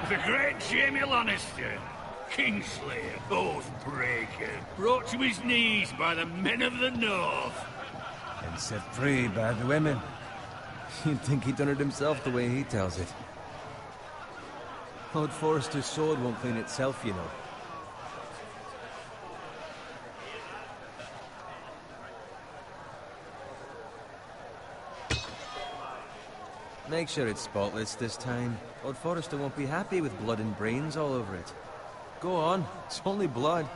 The great Jamie Lannister, Kingslayer, Oathbreaker, brought to his knees by the men of the North. And set free by the women. You'd think he'd done it himself the way he tells it. Lord Forrester's sword won't clean itself, you know. Make sure it's spotless this time. Lord Forrester won't be happy with blood and brains all over it. Go on, it's only blood.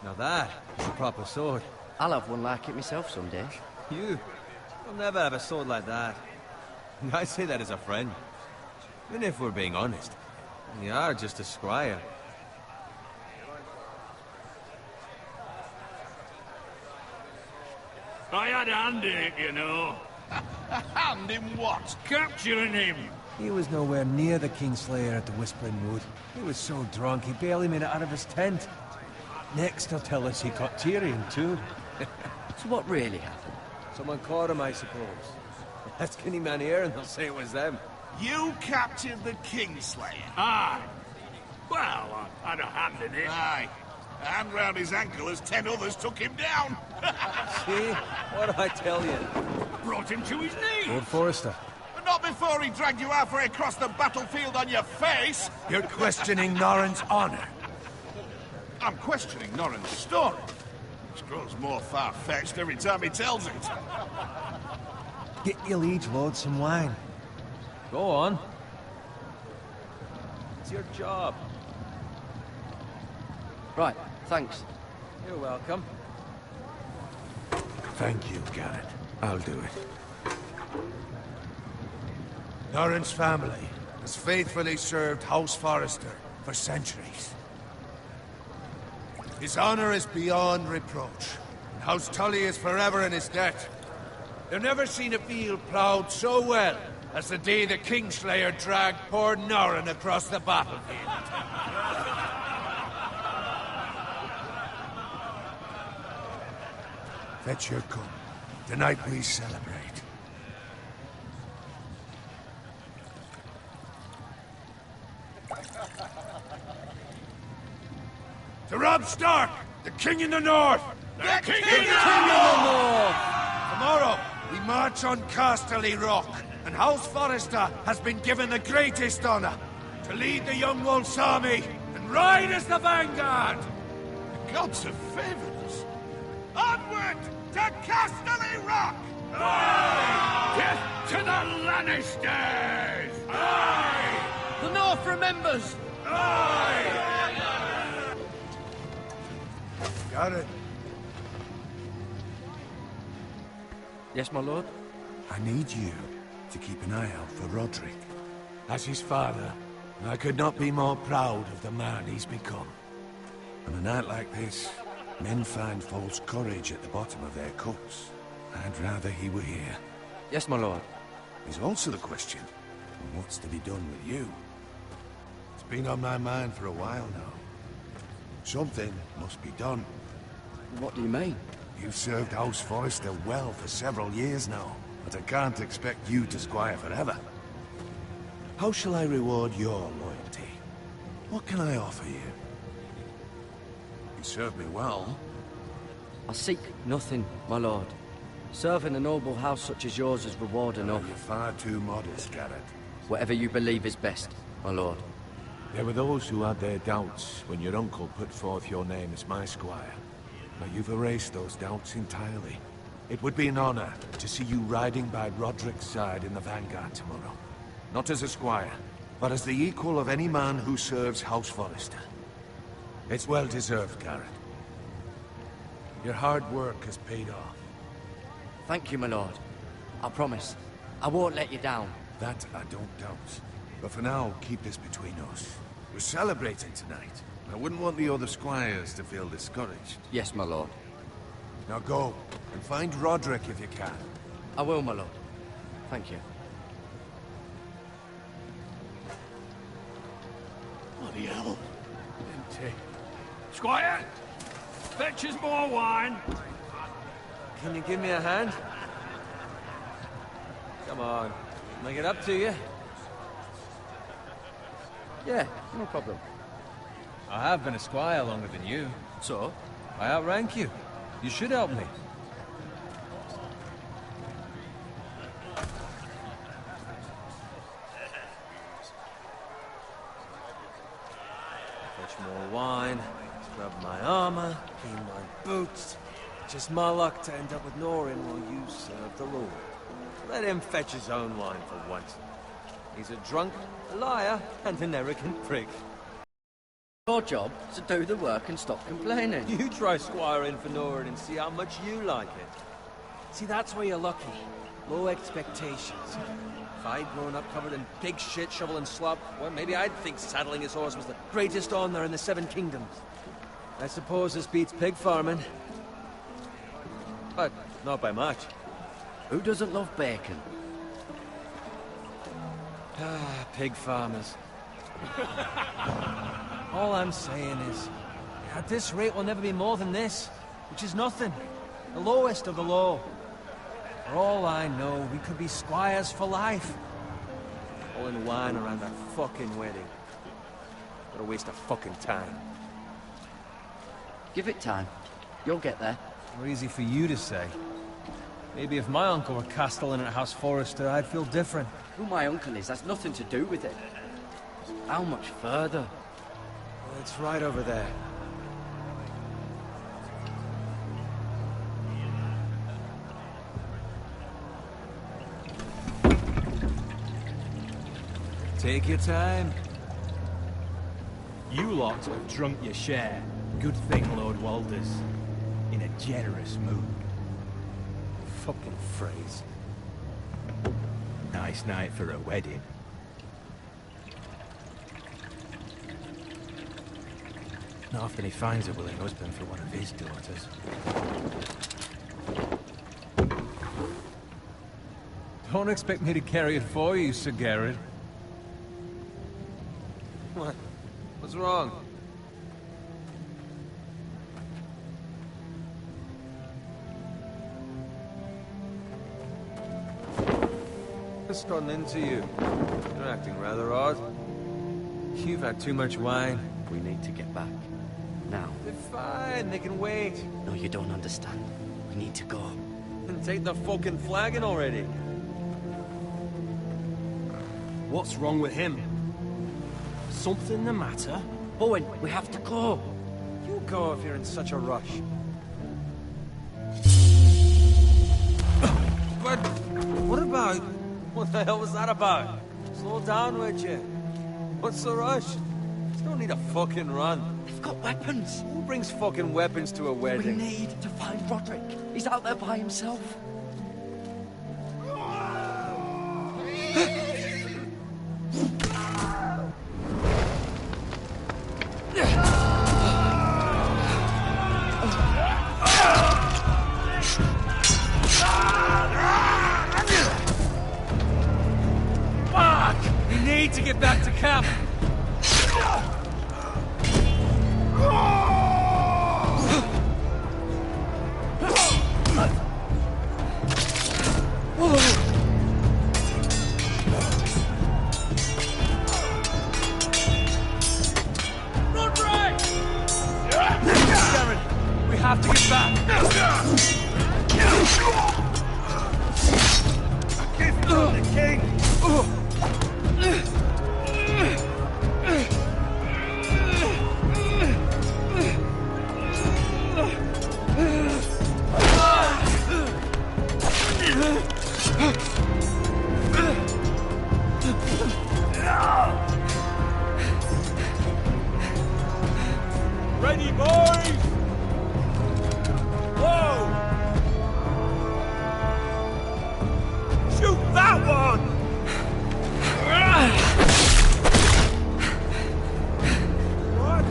Now that is a proper sword. I'll have one like it myself someday. You'll never have a sword like that. I say that as a friend. And if we're being honest, you are just a squire. I had a hand in it, you know. A hand in what? Capturing him. He was nowhere near the Kingslayer at the Whispering Wood. He was so drunk he barely made it out of his tent. Next he'll tell us he caught Tyrion too. So what really happened? Someone caught him, I suppose. Ask any man here and they'll say it was them. You captured the Kingslayer? Aye. Well, I had a hand in it. Aye. A hand round his ankle as 10 others took him down. See? What did I tell you? Brought him to his knees. Lord Forrester. But not before he dragged you halfway across the battlefield on your face. You're questioning Norrin's honor. I'm questioning Norrin's story. Which grows more far-fetched every time he tells it. Get your liege lord some wine. Go on. It's your job. Right, thanks. You're welcome. Thank you, Garrett. I'll do it. Norrin's family has faithfully served House Forrester for centuries. His honor is beyond reproach, and House Tully is forever in his debt. They've never seen a field ploughed so well as the day the Kingslayer dragged poor Norrin across the battlefield. Fetch your gun. Tonight we celebrate. To Robb Stark, the King in the North! The King in the North! Tomorrow, we march on Casterly Rock, and House Forrester has been given the greatest honor to lead the Young Wolf's army and ride as the vanguard! The gods have favored us. Onward to Casterly Rock! Aye! Death to the Lannisters! Aye! The North remembers! Aye! Got it. Yes, my lord? I need you to keep an eye out for Roderick. As his father, I could not be more proud of the man he's become. On a night like this, men find false courage at the bottom of their cups. I'd rather he were here. Yes, my lord. There's also the question of what's to be done with you. It's been on my mind for a while now. Something must be done. What do you mean? You've served House Forrester well for several years now, but I can't expect you to squire forever. How shall I reward your loyalty? What can I offer you? You served me well. I seek nothing, my lord. Serving a noble house such as yours is reward enough. You're far too modest, Garrett. Whatever you believe is best, my lord. There were those who had their doubts when your uncle put forth your name as my squire. But you've erased those doubts entirely. It would be an honor to see you riding by Roderick's side in the vanguard tomorrow. Not as a squire, but as the equal of any man who serves House Forrester. It's well deserved, Garrett. Your hard work has paid off. Thank you, my lord. I promise. I won't let you down. That I don't doubt. But for now, keep this between us. We're celebrating tonight. I wouldn't want the other squires to feel discouraged. Yes, my lord. Now go, and find Roderick if you can. I will, my lord. Thank you. Bloody hell. Empty. Squire! Fetch us more wine. Can you give me a hand? Come on, make it up to you. Yeah, no problem. I have been a squire longer than you. So? I outrank you. You should help me. Fetch more wine, scrub my armor, clean my boots. Just my luck to end up with Norin while you serve the Lord. Let him fetch his own wine for once. He's a drunk, a liar, and an arrogant prick. Your job is to do the work and stop complaining. You try squiring for Norin and see how much you like it. See, that's where you're lucky. Low expectations. If I'd grown up covered in pig shit, shovel and slop, well, maybe I'd think saddling his horse was the greatest honor in the Seven Kingdoms. I suppose this beats pig farming. But not by much. Who doesn't love bacon? Ah, pig farmers. All I'm saying is, at this rate we'll never be more than this, which is nothing. The lowest of the low. For all I know, we could be squires for life. All in wine around a fucking wedding. What a waste of fucking time. Give it time. You'll get there. More easy for you to say. Maybe if my uncle were castellan at House Forrester, I'd feel different. Who my uncle is has nothing to do with it. How much further? Well, it's right over there. Take your time. You lot have drunk your share. Good thing Lord Walder's in a generous mood. Fucking phrase. Nice night for a wedding. Not often he finds a willing husband for one of his daughters. Don't expect me to carry it for you, Sir Garrett. What? What's wrong? What's gotten into you? You're acting rather odd. You've had too much wine. We need to get back. Now. They're fine, they can wait. No, you don't understand. We need to go. Then take the fucking flagon already. What's wrong with him? Something the matter? Owen, we have to go. You go if you're in such a rush. But what about... What the hell was that about? Slow down, would you? What's the rush? There's no need to fucking run. They've got weapons. Who brings fucking weapons to a We wedding? need to find Roderick. He's out there by himself. Fuck! We need to get back to camp. We have to get back. Give me the king! Ready, boys! Whoa! Shoot that one! What?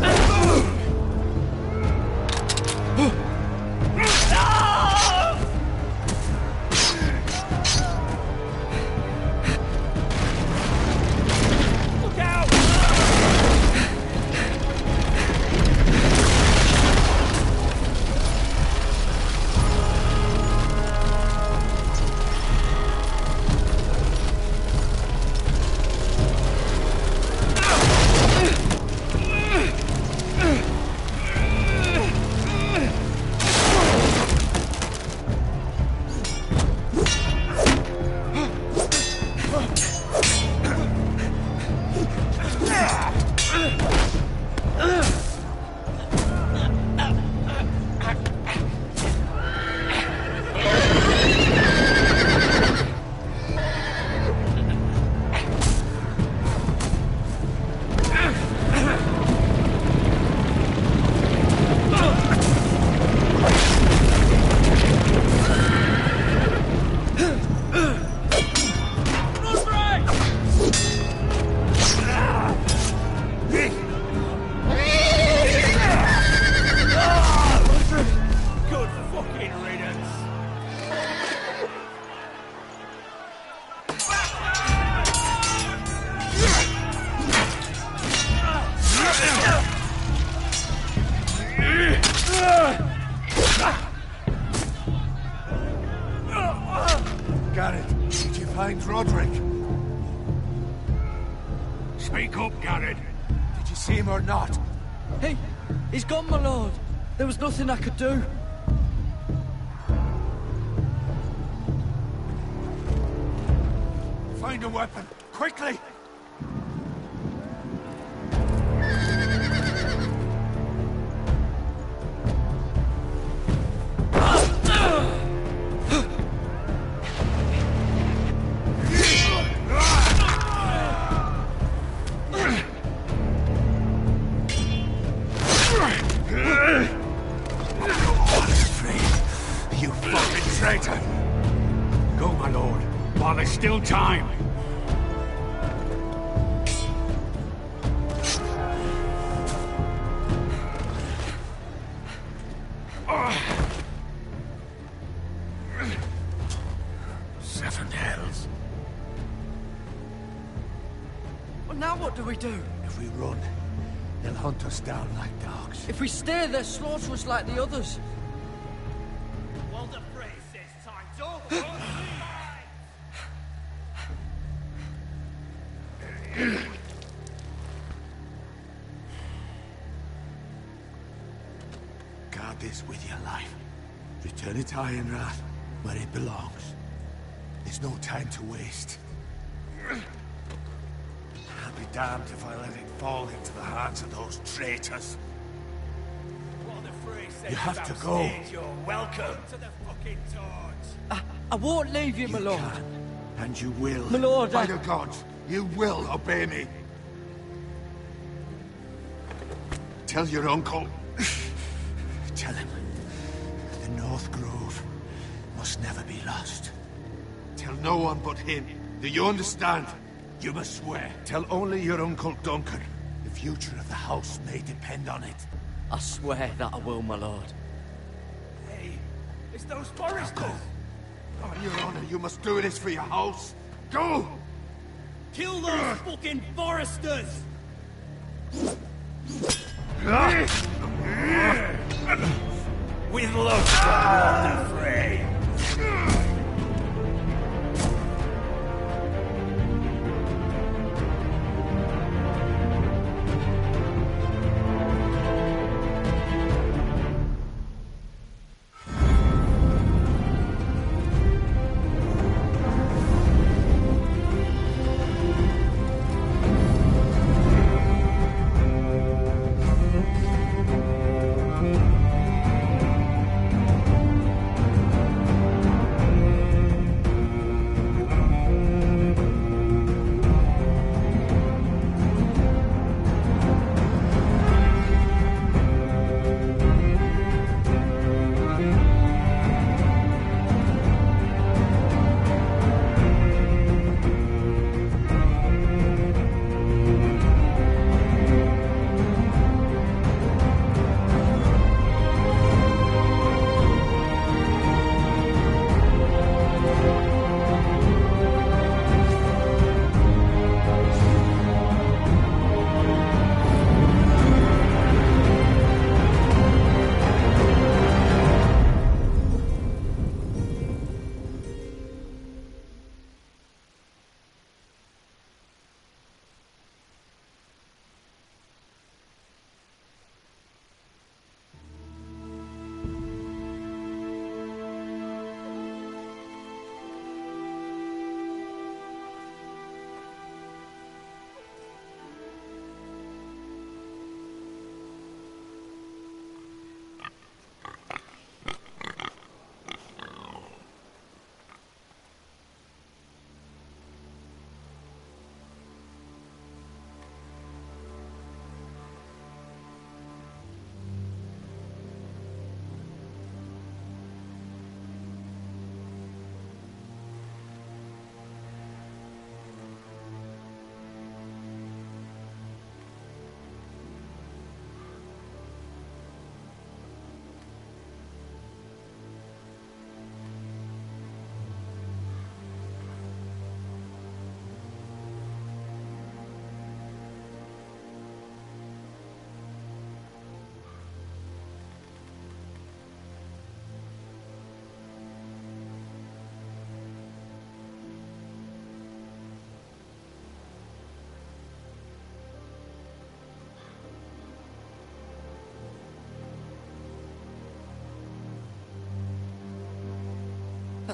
Speak up, Garrett. Did you see him or not? He's gone, my lord. There was nothing I could do. Find a weapon, quickly! You fucking traitor! Go, my lord, While there's still time. Seven hells. Well, now what do we do? If we run, they'll hunt us down like dogs. If we stay, they'll slaughter us like the others. Well, the phrase says time's over. Guard this with your life. Return it to Ironrath, where it belongs. There's no time to waste. I'll be damned if I let it fall into the hands of those traitors. Well, the phrase says You have to about go. stage, you're welcome to the fucking torch. I won't leave you, my lord. Can, and you will. My lord, By the gods, you will obey me. Tell your uncle. Tell him. The North Grove must never be lost. Tell no one but him. Do you understand? You must swear. Tell only your Uncle Duncan. The future of the house may depend on it. I swear that I will, my lord. Hey, it's those foresters. On your honor, you must do this for your house. Go! Kill those fucking foresters! With love from Walter Frey.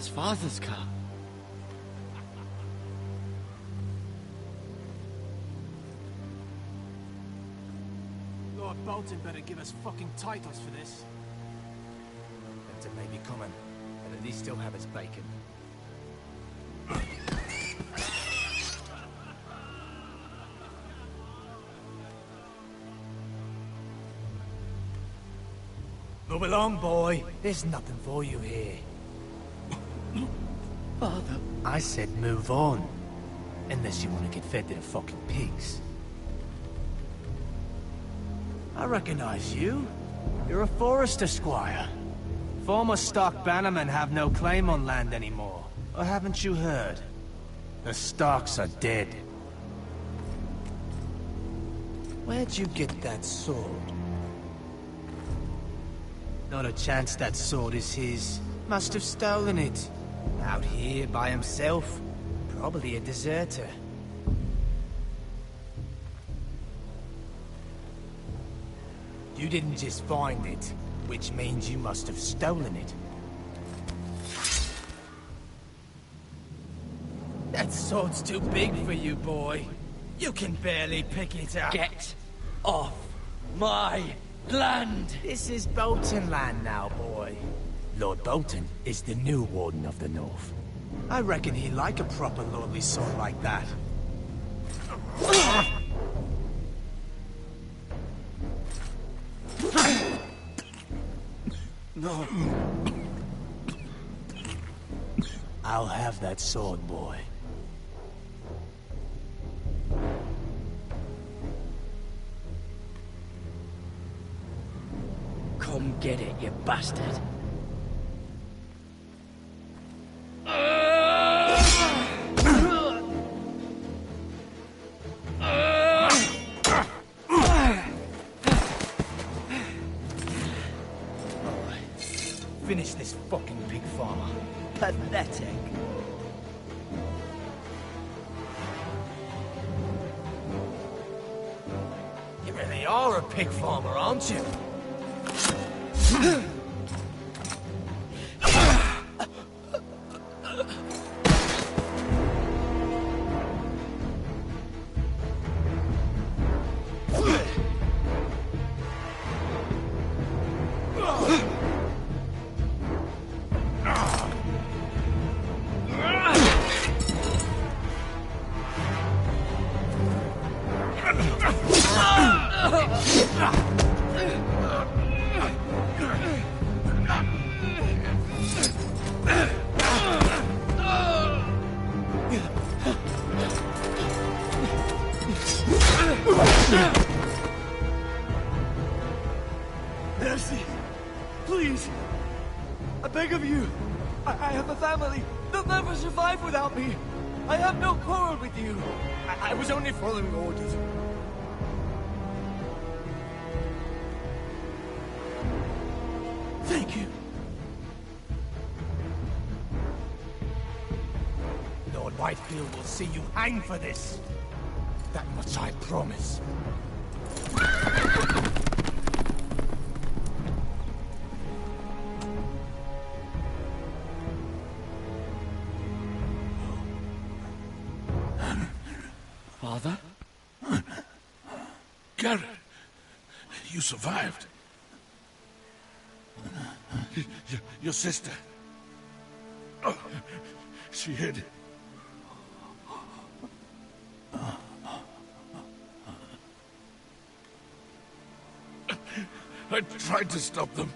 That's Father's car. Lord Bolton better give us fucking titles for this. Better maybe coming, but at least still have his bacon. Move along, boy. There's nothing for you here. Father. I said move on. Unless you want to get fed to the fucking pigs. I recognize you. You're a Forester squire. Former stock bannermen have no claim on land anymore. Or haven't you heard? The Starks are dead. Where'd you get that sword? Not a chance that sword is his. Must have stolen it. Out here by himself. Probably a deserter. You didn't just find it, which means you must have stolen it. That sword's too big for you, boy. You can barely pick it up. Get off my land! This is Bolton land now, boy. Lord Bolton is the new Warden of the North. I reckon he'd like a proper lordly sword like that. No. I'll have that sword, boy. Come get it, you bastard. Finish this fucking pig farmer. Pathetic. You really are a pig farmer, aren't you? Mercy! Please! I beg of you! I have a family! They'll never survive without me! I have no quarrel with you! I was only following orders. Thank you. Lord Whitefield will see you hang for this. That much I promise. Father? Garrett, you survived. Your sister. Oh, she hid. I tried to stop them.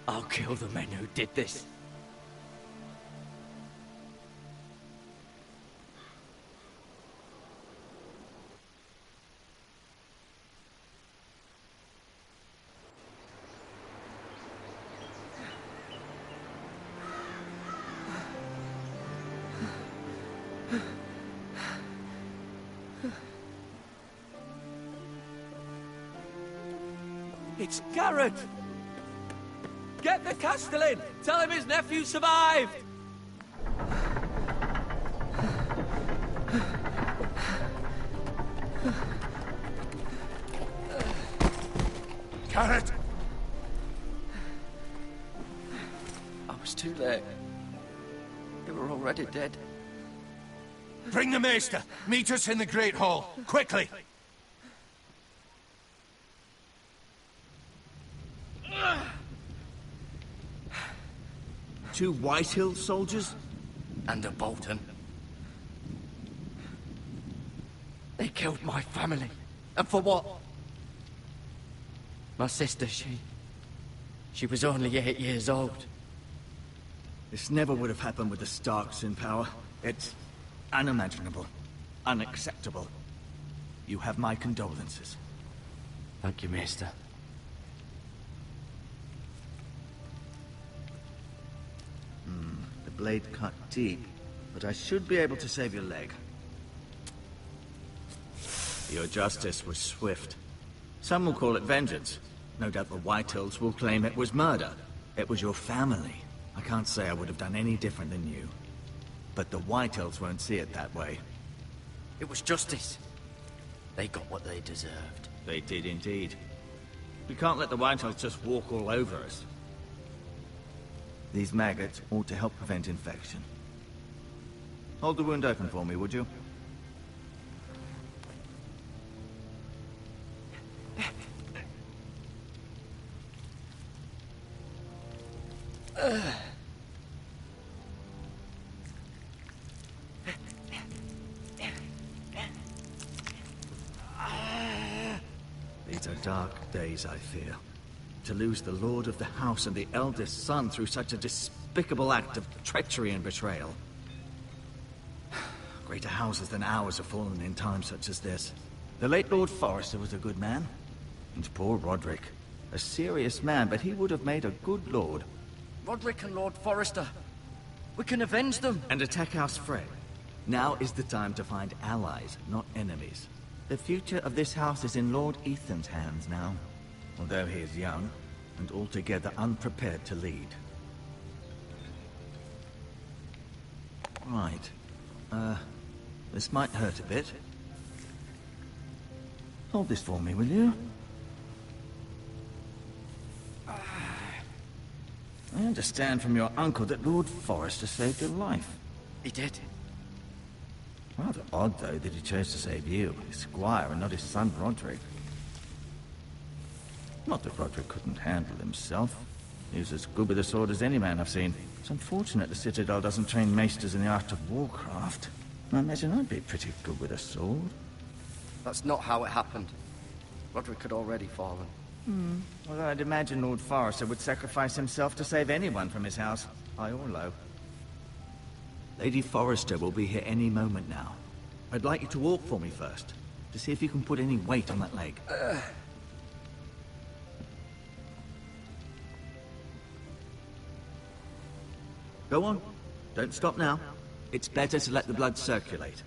I'll kill the men who did this. It's Garrett! Get the Castellan! Tell him his nephew survived! Garrett! I was too late. They were already dead. Bring the Maester! Meet us in the Great Hall, quickly! 2 Whitehill soldiers? And a Bolton. They killed my family. And for what? My sister, she was only 8 years old. This never would have happened with the Starks in power. It's unimaginable. Unacceptable. You have my condolences. Thank you, Maester. The blade cut deep, but I should be able to save your leg. Your justice was swift. Some will call it vengeance. No doubt the Whitehills will claim it was murder. It was your family. I can't say I would have done any different than you. But the Whitehills won't see it that way. It was justice. They got what they deserved. They did indeed. We can't let the Whitehills just walk all over us. These maggots ought to help prevent infection. Hold the wound open for me, would you? These are dark days, I fear. To lose the lord of the house and the eldest son through such a despicable act of treachery and betrayal. Greater houses than ours have fallen in times such as this. The late Lord Forrester was a good man. And poor Roderick. A serious man, but he would have made a good lord. Roderick and Lord Forrester. We can avenge them. And attack House Frey. Now is the time to find allies, not enemies. The future of this house is in Lord Ethan's hands now. Although he is young, and altogether unprepared to lead. Right. This might hurt a bit. Hold this for me, will you? I understand from your uncle that Lord Forrester saved your life. He did. Rather odd, though, that he chose to save you, his squire, and not his son Roderick. Not that Roderick couldn't handle himself. He was as good with a sword as any man I've seen. It's unfortunate the Citadel doesn't train maesters in the art of warcraft. I imagine I'd be pretty good with a sword. That's not how it happened. Roderick had already fallen. Although I'd imagine Lord Forrester would sacrifice himself to save anyone from his house, high or low. Lady Forrester will be here any moment now. I'd like you to walk for me first, to see if you can put any weight on that leg. Go on. Don't stop now. It's better to let the blood circulate.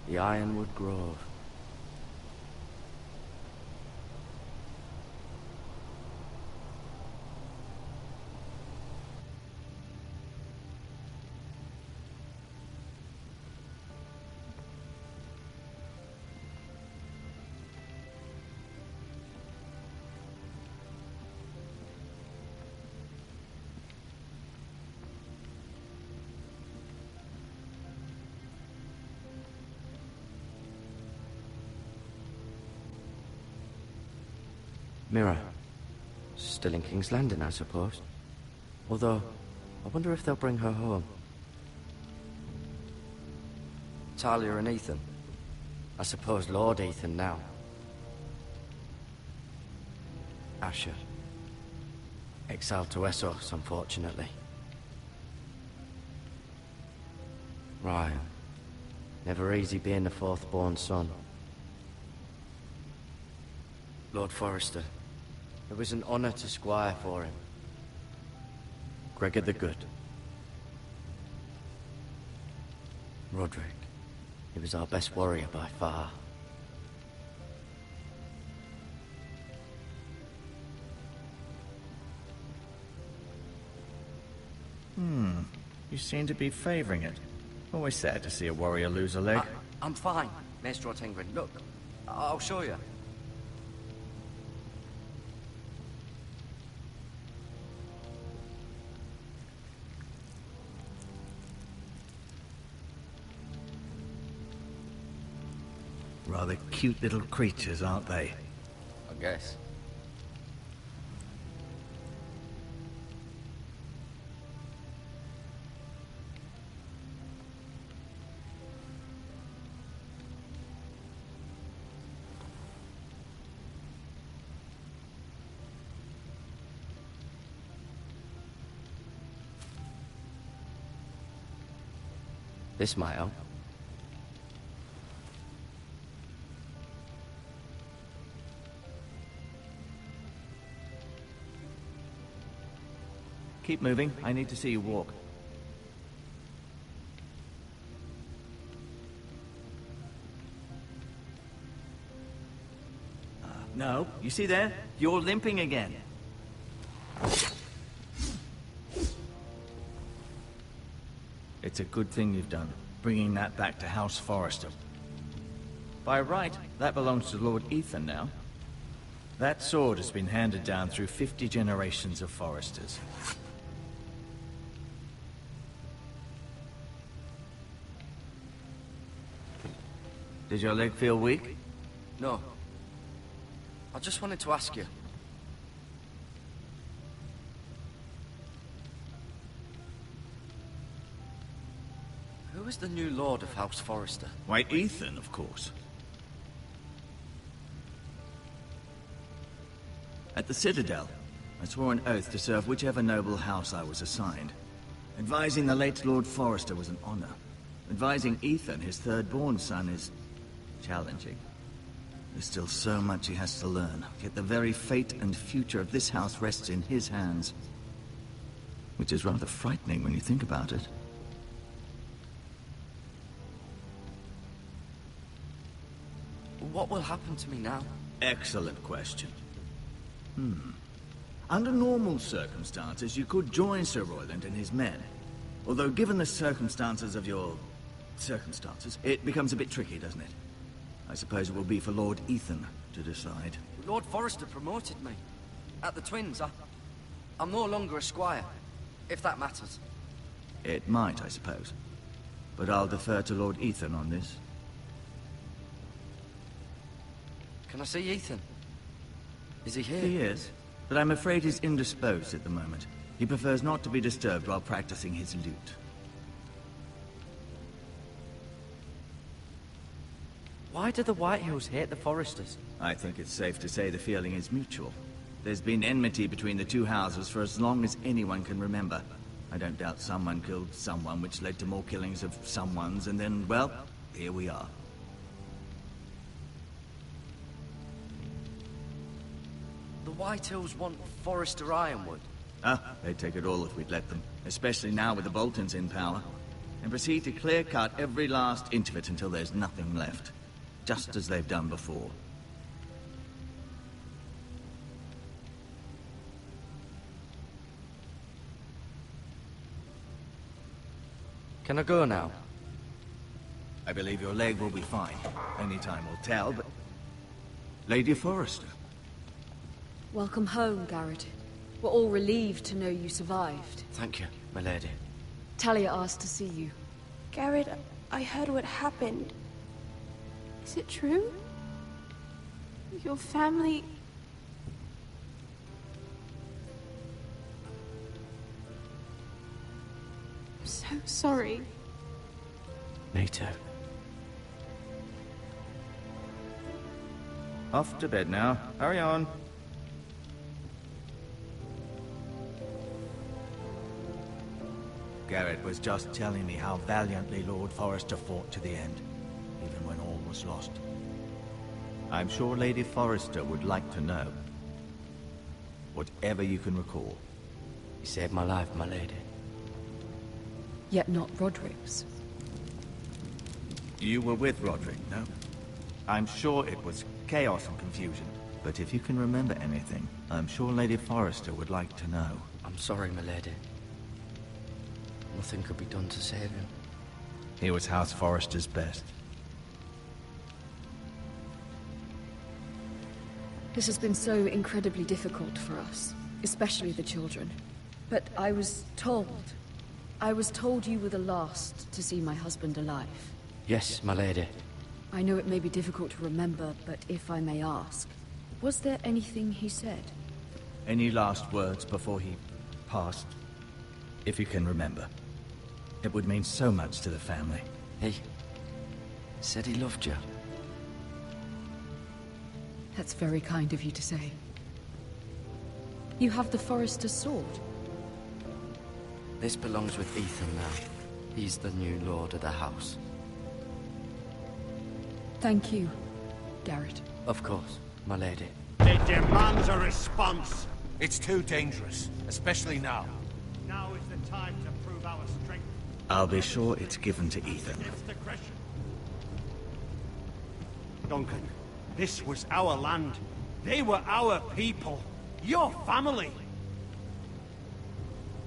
The Ironwood Grove. Mira. Still in King's Landing, I suppose. Although, I wonder if they'll bring her home. Talia and Ethan. I suppose Lord Ethan now. Asher. Exiled to Essos, unfortunately. Ryan. Never easy being the fourth-born son. Lord Forrester, it was an honor to squire for him. Gregor the Good. Roderick, he was our best warrior by far. You seem to be favoring it. Always sad to see a warrior lose a leg. I'm fine, Maester Ortengren. Look, I'll show you. Rather cute little creatures, aren't they? I guess. This might help. Keep moving. I need to see you walk. No, you see there? You're limping again. It's a good thing you've done, bringing that back to House Forrester. By right, that belongs to Lord Ethan now. That sword has been handed down through 50 generations of Forresters. Did your leg feel weak? No. I just wanted to ask you. Who is the new Lord of House Forrester? Why, Ethan, of course. At the Citadel, I swore an oath to serve whichever noble house I was assigned. Advising the late Lord Forrester was an honor. Advising Ethan, his third-born son, is challenging. There's still so much he has to learn, yet the very fate and future of this house rests in his hands. Which is rather frightening when you think about it. What will happen to me now? Excellent question. Under normal circumstances, you could join Sir Royland and his men. Although given the circumstances of your... circumstances, it becomes a bit tricky, doesn't it? I suppose it will be for Lord Ethan to decide. Lord Forrester promoted me. At the Twins, I'm no longer a squire, if that matters. It might, I suppose. But I'll defer to Lord Ethan on this. Can I see Ethan? Is he here? He is, but I'm afraid he's indisposed at the moment. He prefers not to be disturbed while practicing his lute. Why do the Whitehills hate the Forresters? I think it's safe to say the feeling is mutual. There's been enmity between the two houses for as long as anyone can remember. I don't doubt someone killed someone, which led to more killings of someones, and then, well, here we are. The Whitehills want Forrester Ironwood. They'd take it all if we'd let them. Especially now with the Boltons in power. And proceed to clear-cut every last inch of it until there's nothing left. Just as they've done before. Can I go now? I believe your leg will be fine. Only time will tell, but... Lady Forrester. Welcome home, Garrett. We're all relieved to know you survived. Thank you, my lady. Talia asked to see you. Garrett, I heard what happened. Is it true? Your family... I'm so sorry. Me too. Off to bed now. Hurry on. Garrett was just telling me how valiantly Lord Forrester fought to the end, even when all was lost. I'm sure Lady Forrester would like to know. Whatever you can recall. You saved my life, my lady. Yet not Roderick's. You were with Roderick, no? I'm sure it was chaos and confusion. But if you can remember anything, I'm sure Lady Forrester would like to know. I'm sorry, my lady. Nothing could be done to save him. He was House Forrester's best. This has been so incredibly difficult for us, especially the children. But I was told you were the last to see my husband alive. Yes, my lady. I know it may be difficult to remember, but if I may ask, was there anything he said? Any last words before he passed? If you can remember. It would mean so much to the family. He said he loved you. That's very kind of you to say. You have the Forrester's sword. This belongs with Ethan now. He's the new lord of the house. Thank you, Garrett. Of course, my lady. It demands a response. It's too dangerous, especially now. Now is the time to prove our strength. I'll be sure it's given to Ethan. Duncan, this was our land. They were our people. Your family.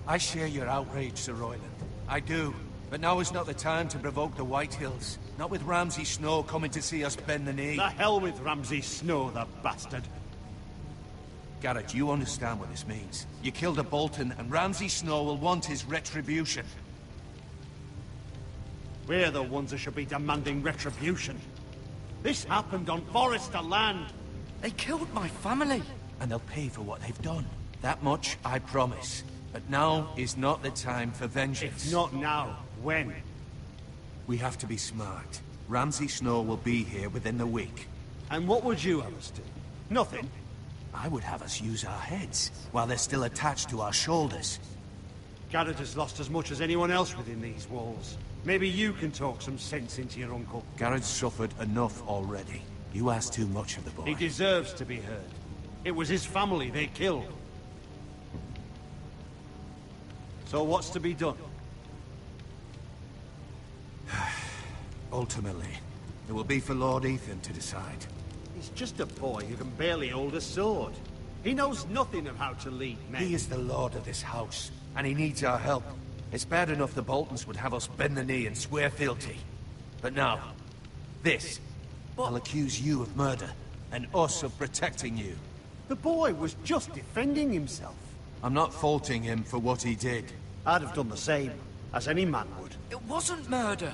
I share your outrage, Sir Royland. I do. But now is not the time to provoke the Whitehills. Not with Ramsay Snow coming to see us bend the knee. The hell with Ramsay Snow, the bastard. Garrett, you understand what this means. You killed a Bolton, and Ramsay Snow will want his retribution. We're the ones that should be demanding retribution. This happened on Forrester land. They killed my family. And they'll pay for what they've done. That much, I promise. But now is not the time for vengeance. If not now, when? We have to be smart. Ramsay Snow will be here within the week. And what would you have us do? Nothing? I would have us use our heads, while they're still attached to our shoulders. Garrett has lost as much as anyone else within these walls. Maybe you can talk some sense into your uncle. Garrett's suffered enough already. You ask too much of the boy. He deserves to be heard. It was his family they killed. So what's to be done? Ultimately, it will be for Lord Ethan to decide. He's just a boy who can barely hold a sword. He knows nothing of how to lead men. He is the lord of this house, and he needs our help. It's bad enough the Boltons would have us bend the knee and swear fealty. But now, this. I'll accuse you of murder, and us of protecting you. The boy was just defending himself. I'm not faulting him for what he did. I'd have done the same, as any man would. It wasn't murder.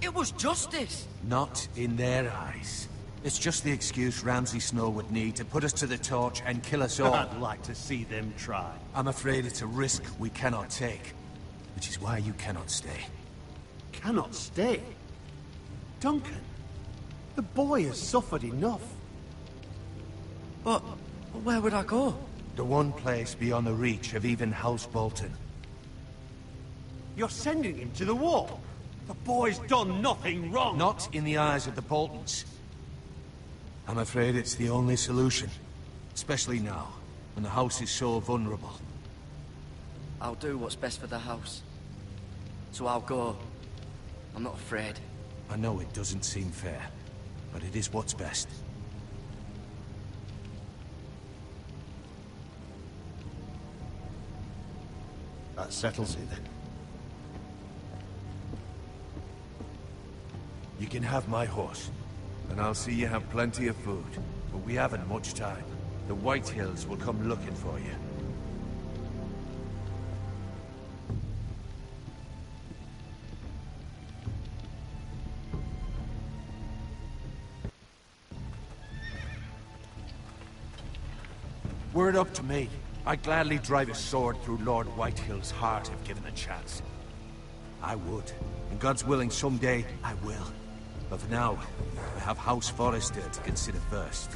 It was justice. Not in their eyes. It's just the excuse Ramsay Snow would need to put us to the torch and kill us all. I'd like to see them try. I'm afraid it's a risk we cannot take. Which is why you cannot stay. Cannot stay? Duncan, the boy has suffered enough. But where would I go? The one place beyond the reach of even House Bolton. You're sending him to the wall? The boy's done nothing wrong. Not in the eyes of the Boltons. I'm afraid it's the only solution. Especially now, when the house is so vulnerable. I'll do what's best for the house. So I'll go. I'm not afraid. I know it doesn't seem fair, but it is what's best. That settles it then. You can have my horse, and I'll see you have plenty of food. But we haven't much time. The Whitehills will come looking for you. Were it up to me, I'd gladly drive a sword through Lord Whitehill's heart if given a chance. I would. And God's willing, someday I will. But for now, I have House Forrester to consider first.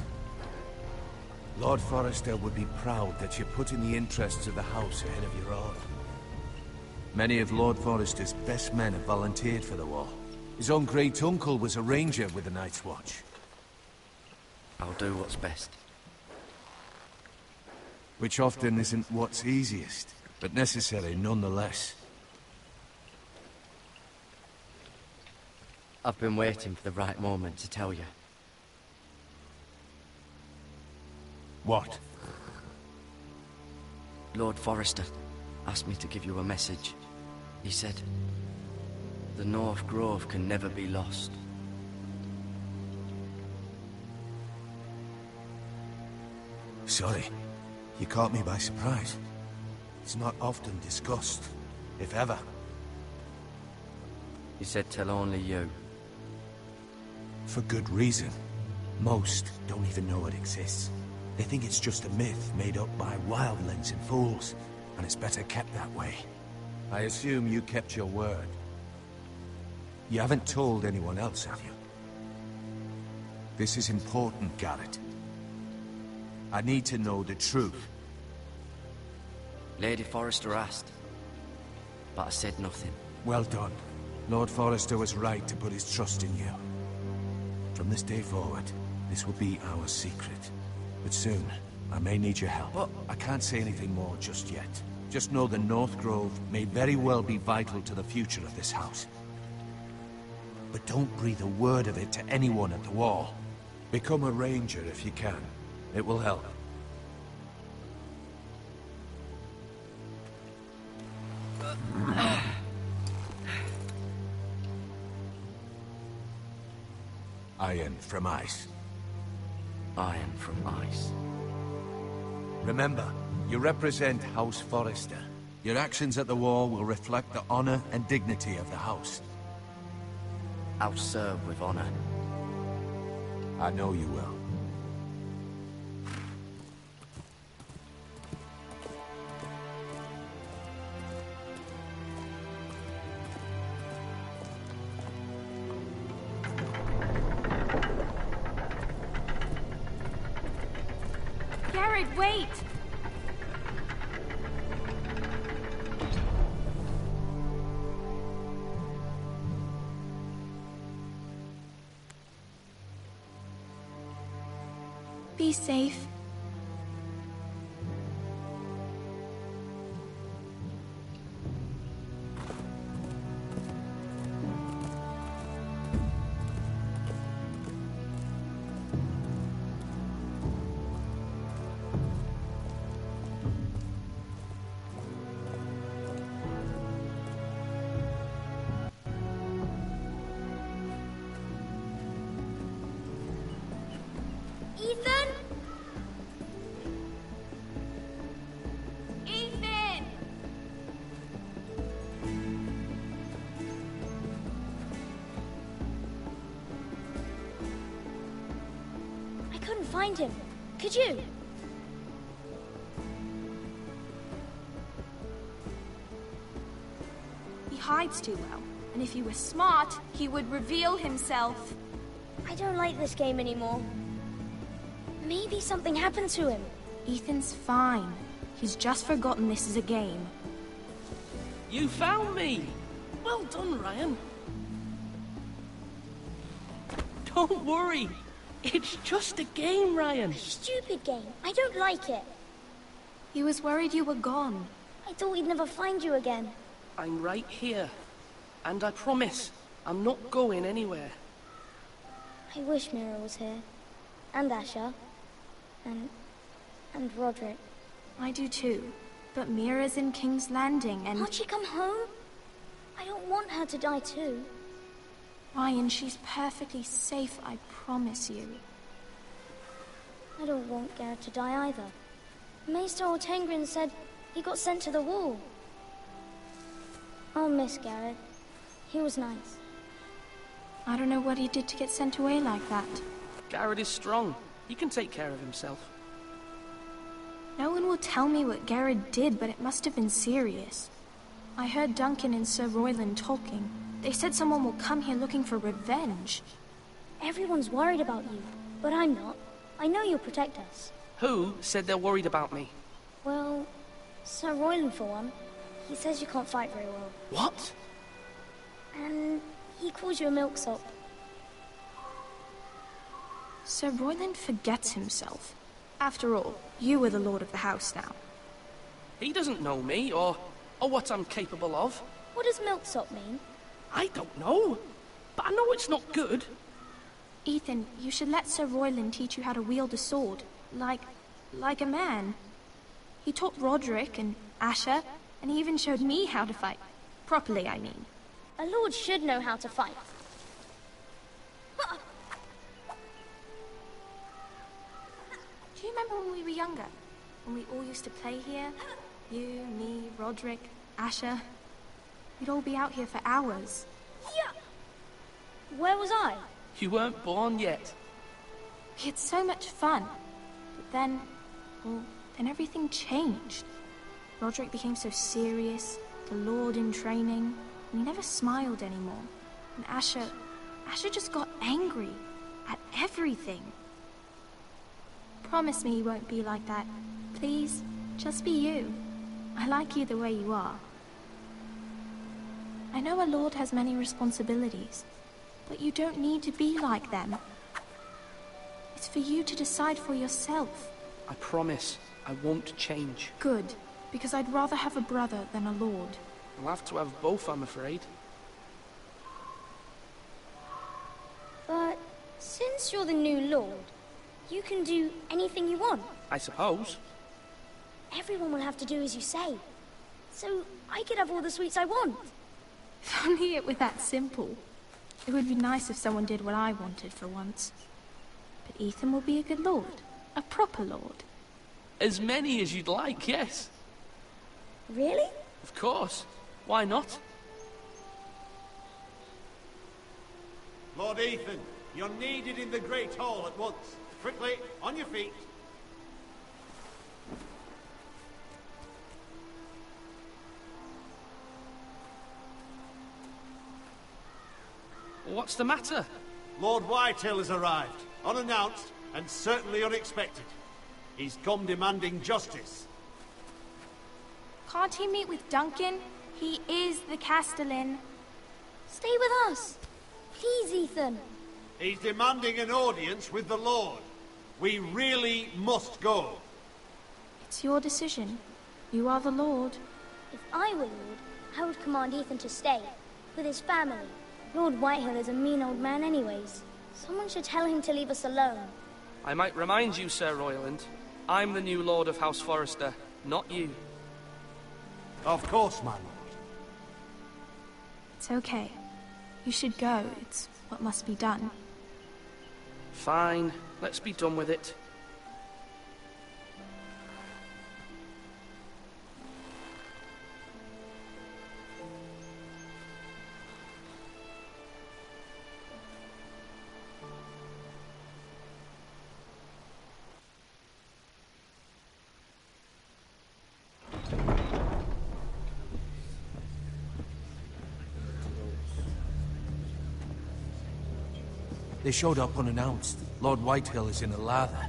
Lord Forrester would be proud that you're putting the interests of the house ahead of your own. Many of Lord Forrester's best men have volunteered for the war. His own great-uncle was a ranger with the Night's Watch. I'll do what's best. Which often isn't what's easiest, but necessary nonetheless. I've been waiting for the right moment to tell you. What? Lord Forrester asked me to give you a message. He said, the North Grove can never be lost. Sorry. You caught me by surprise. It's not often discussed, if ever. He said tell only you. For good reason. Most don't even know it exists. They think it's just a myth made up by wildlings and fools, and it's better kept that way. I assume you kept your word. You haven't told anyone else, have you? This is important, Garrett. I need to know the truth. Lady Forrester asked, but I said nothing. Well done. Lord Forrester was right to put his trust in you. From this day forward, this will be our secret. But soon, I may need your help. But I can't say anything more just yet. Just know the North Grove may very well be vital to the future of this house. But don't breathe a word of it to anyone at the wall. Become a ranger if you can. It will help. Iron from ice. Iron from ice. Remember, you represent House Forrester. Your actions at the wall will reflect the honor and dignity of the house. I'll serve with honor. I know you will. Garrett, wait! Be safe. Ethan? Ethan! I couldn't find him. Could you? He hides too well, and if he were smart, he would reveal himself. I don't like this game anymore. Maybe something happened to him. Ethan's fine. He's just forgotten this is a game. You found me! Well done, Ryan. Don't worry. It's just a game, Ryan. Stupid game. I don't like it. He was worried you were gone. I thought we'd never find you again. I'm right here. And I promise, I'm not going anywhere. I wish Mira was here. And Asher. And Roderick. I do too. But Mira's in King's Landing and... Can't she come home? I don't want her to die too. Ryan, she's perfectly safe, I promise you. I don't want Garrett to die either. Maester Ortengrin said he got sent to the wall. I'll miss Garrett. He was nice. I don't know what he did to get sent away like that. Garrett is strong. He can take care of himself. No one will tell me what Garrett did, but it must have been serious. I heard Duncan and Sir Royland talking. They said someone will come here looking for revenge. Everyone's worried about you, but I'm not. I know you'll protect us. Who said they're worried about me? Well, Sir Royland for one. He says you can't fight very well. What? And he calls you a milksop. Sir Royland forgets himself. After all, you are the lord of the house now. He doesn't know me, or what I'm capable of. What does milksop mean? I don't know, but I know it's not good. Ethan, you should let Sir Royland teach you how to wield a sword, like a man. He taught Roderick and Asher, and he even showed me how to fight. Properly, I mean. A lord should know how to fight. Do you remember when we were younger? When we all used to play here? You, me, Roderick, Asher. We'd all be out here for hours. Yeah. Where was I? You weren't born yet. We had so much fun. But then, well, then everything changed. Roderick became so serious, the Lord in training, and he never smiled anymore. And Asher just got angry at everything. Promise me you won't be like that. Please, just be you. I like you the way you are. I know a lord has many responsibilities, but you don't need to be like them. It's for you to decide for yourself. I promise I won't change. Good, because I'd rather have a brother than a lord. I'll have to have both, I'm afraid. But since you're the new lord, you can do anything you want. I suppose. Everyone will have to do as you say. So I could have all the sweets I want. If only it were that simple. It would be nice if someone did what I wanted for once. But Ethan will be a good lord. A proper lord. As many as you'd like, yes. Really? Of course. Why not? Lord Ethan, you're needed in the Great Hall at once. Quickly, on your feet. What's the matter? Lord Whitehill has arrived, unannounced and certainly unexpected. He's come demanding justice. Can't he meet with Duncan? He is the Castellan. Stay with us. Please, Ethan. He's demanding an audience with the Lord. We really must go. It's your decision. You are the Lord. If I were Lord, I would command Ethan to stay, with his family. Lord Whitehill is a mean old man anyways. Someone should tell him to leave us alone. I might remind you, Sir Royland, I'm the new Lord of House Forrester, not you. Of course, my lord. It's okay. You should go. It's what must be done. Fine. Let's be done with it. They showed up unannounced. Lord Whitehill is in a lather.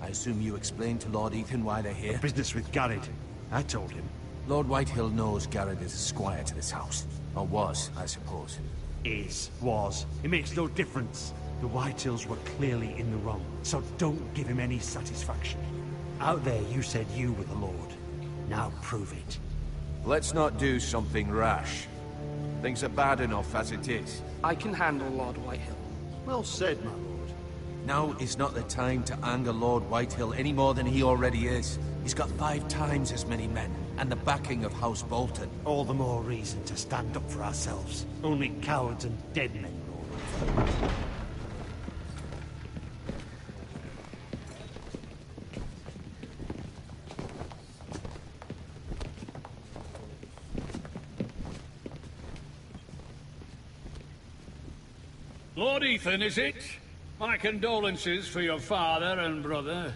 I assume you explained to Lord Ethan why they're here? Business with Garrett. I told him. Lord Whitehill knows Garrett is a squire to this house. Or was, I suppose. Was. It makes no difference. The Whitehills were clearly in the wrong, so don't give him any satisfaction. Out there you said you were the Lord. Now prove it. Let's not do something rash. Things are bad enough as it is. I can handle Lord Whitehill. Well said, my lord. Now is not the time to anger Lord Whitehill any more than he already is. He's got 5 times as many men, and the backing of House Bolton. All the more reason to stand up for ourselves. Only cowards and dead men roll over. Lord Ethan, is it? My condolences for your father and brother.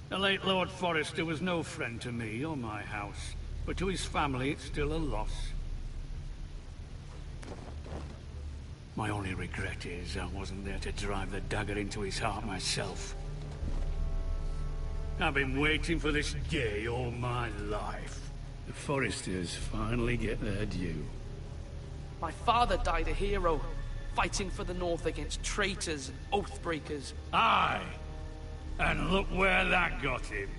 The late Lord Forrester was no friend to me or my house, but to his family it's still a loss. My only regret is I wasn't there to drive the dagger into his heart myself. I've been waiting for this day all my life. The Foresters finally get their due. My father died a hero, fighting for the North against traitors and oath-breakers. Aye! And look where that got him.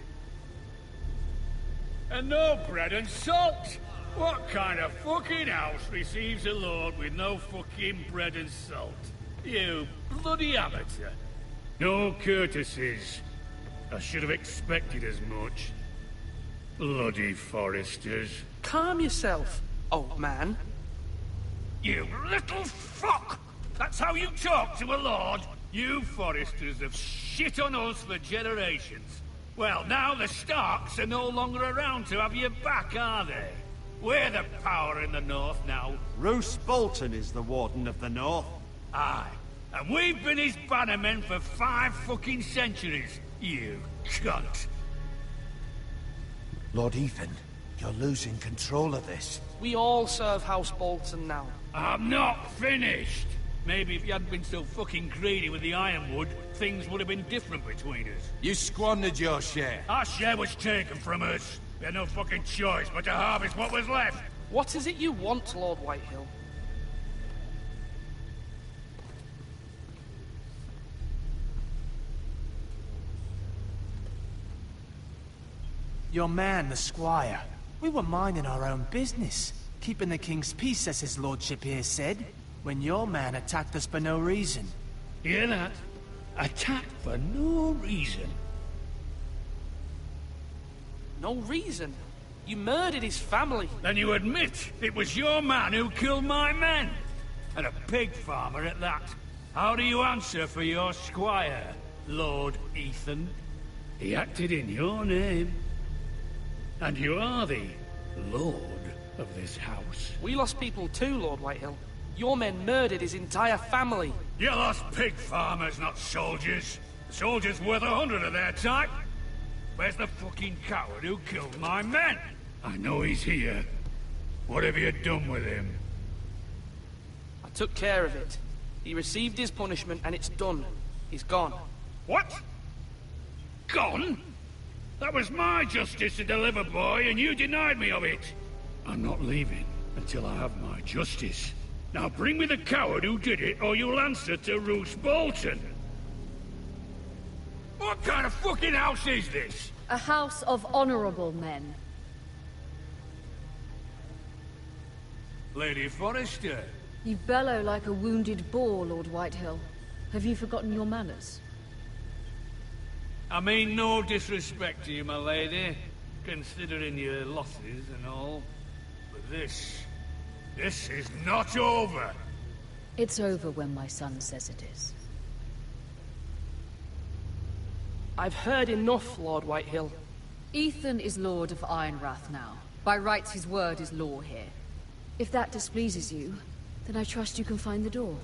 And no bread and salt! What kind of fucking house receives a lord with no fucking bread and salt? You bloody amateur. No courtesies. I should have expected as much. Bloody Foresters. Calm yourself, old man. You little fuck! That's how you talk to a lord? You Foresters have shit on us for generations. Well, now the Starks are no longer around to have your back, are they? We're the power in the North now. Roose Bolton is the Warden of the North. Aye. And we've been his bannermen for 5 fucking centuries, you cunt. Lord Ethan, you're losing control of this. We all serve House Bolton now. I'm not finished. Maybe if you hadn't been so fucking greedy with the ironwood, things would have been different between us. You squandered your share. Our share was taken from us. We had no fucking choice but to harvest what was left. What is it you want, Lord Whitehill? Your man, the squire. We were minding our own business, keeping the king's peace, as his lordship here said, when your man attacked us for no reason. Hear that? Attacked for no reason. No reason? You murdered his family. Then you admit it was your man who killed my men. And a pig farmer at that. How do you answer for your squire, Lord Ethan? He acted in your name. And you are the lord of this house. We lost people too, Lord Whitehill. Your men murdered his entire family. You lost pig farmers, not soldiers. Soldiers worth 100 of their type. Where's the fucking coward who killed my men? I know he's here. What have you done with him? I took care of it. He received his punishment and it's done. He's gone. What? Gone? That was my justice to deliver, boy, and you denied me of it. I'm not leaving until I have my justice. Now bring me the coward who did it, or you'll answer to Roose Bolton. What kind of fucking house is this? A house of honorable men. Lady Forrester. You bellow like a wounded boar, Lord Whitehill. Have you forgotten your manners? I mean no disrespect to you, my lady, considering your losses and all. But this is not over. It's over when my son says it is. I've heard enough, Lord Whitehill. Ethan is Lord of Ironrath now. By rights, his word is law here. If that displeases you, then I trust you can find the door.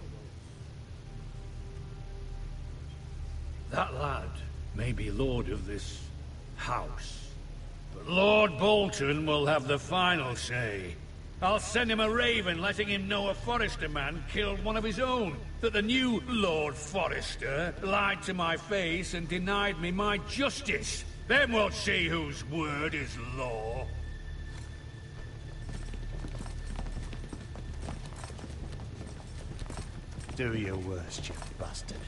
That lad may be lord of this house, but Lord Bolton will have the final say. I'll send him a raven letting him know a Forrester man killed one of his own, that the new Lord Forrester lied to my face and denied me my justice. Then we'll see whose word is law. Do your worst, you bastard.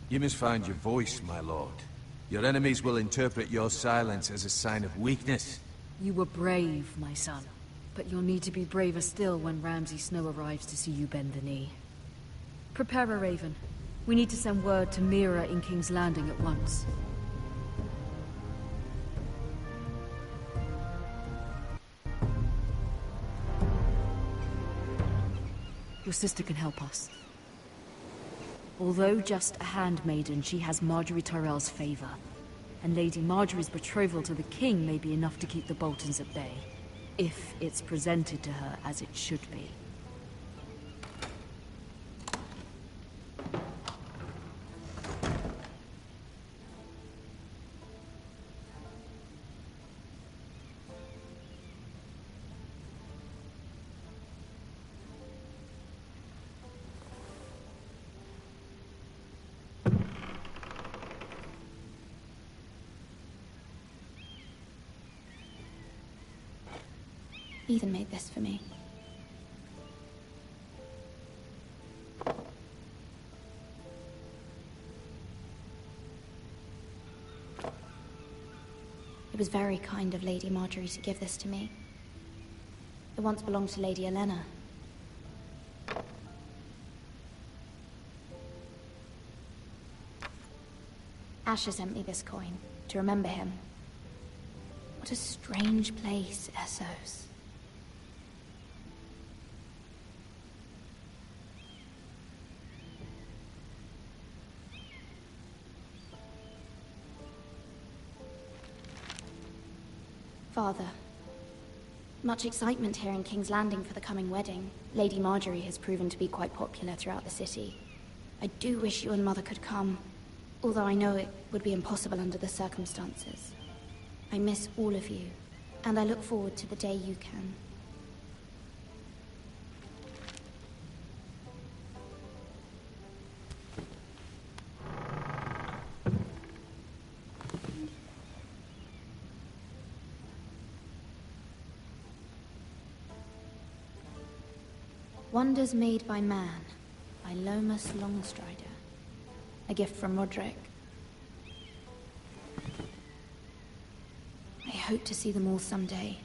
You must find your voice, my lord. Your enemies will interpret your silence as a sign of weakness. You were brave, my son. But you'll need to be braver still when Ramsay Snow arrives to see you bend the knee. Prepare a raven. We need to send word to Mira in King's Landing at once. Your sister can help us. Although just a handmaiden, she has Marjorie Tyrell's favor. And Lady Marjorie's betrothal to the king may be enough to keep the Boltons at bay. If it's presented to her as it should be. Ethan made this for me. It was very kind of Lady Marjorie to give this to me. It once belonged to Lady Elena. Asher sent me this coin to remember him. What a strange place, Essos. Father, much excitement here in King's Landing for the coming wedding. Lady Marjorie has proven to be quite popular throughout the city. I do wish you and Mother could come, although I know it would be impossible under the circumstances. I miss all of you, and I look forward to the day you can. Wonders Made by Man, by Lomas Longstrider. A gift from Roderick. I hope to see them all someday.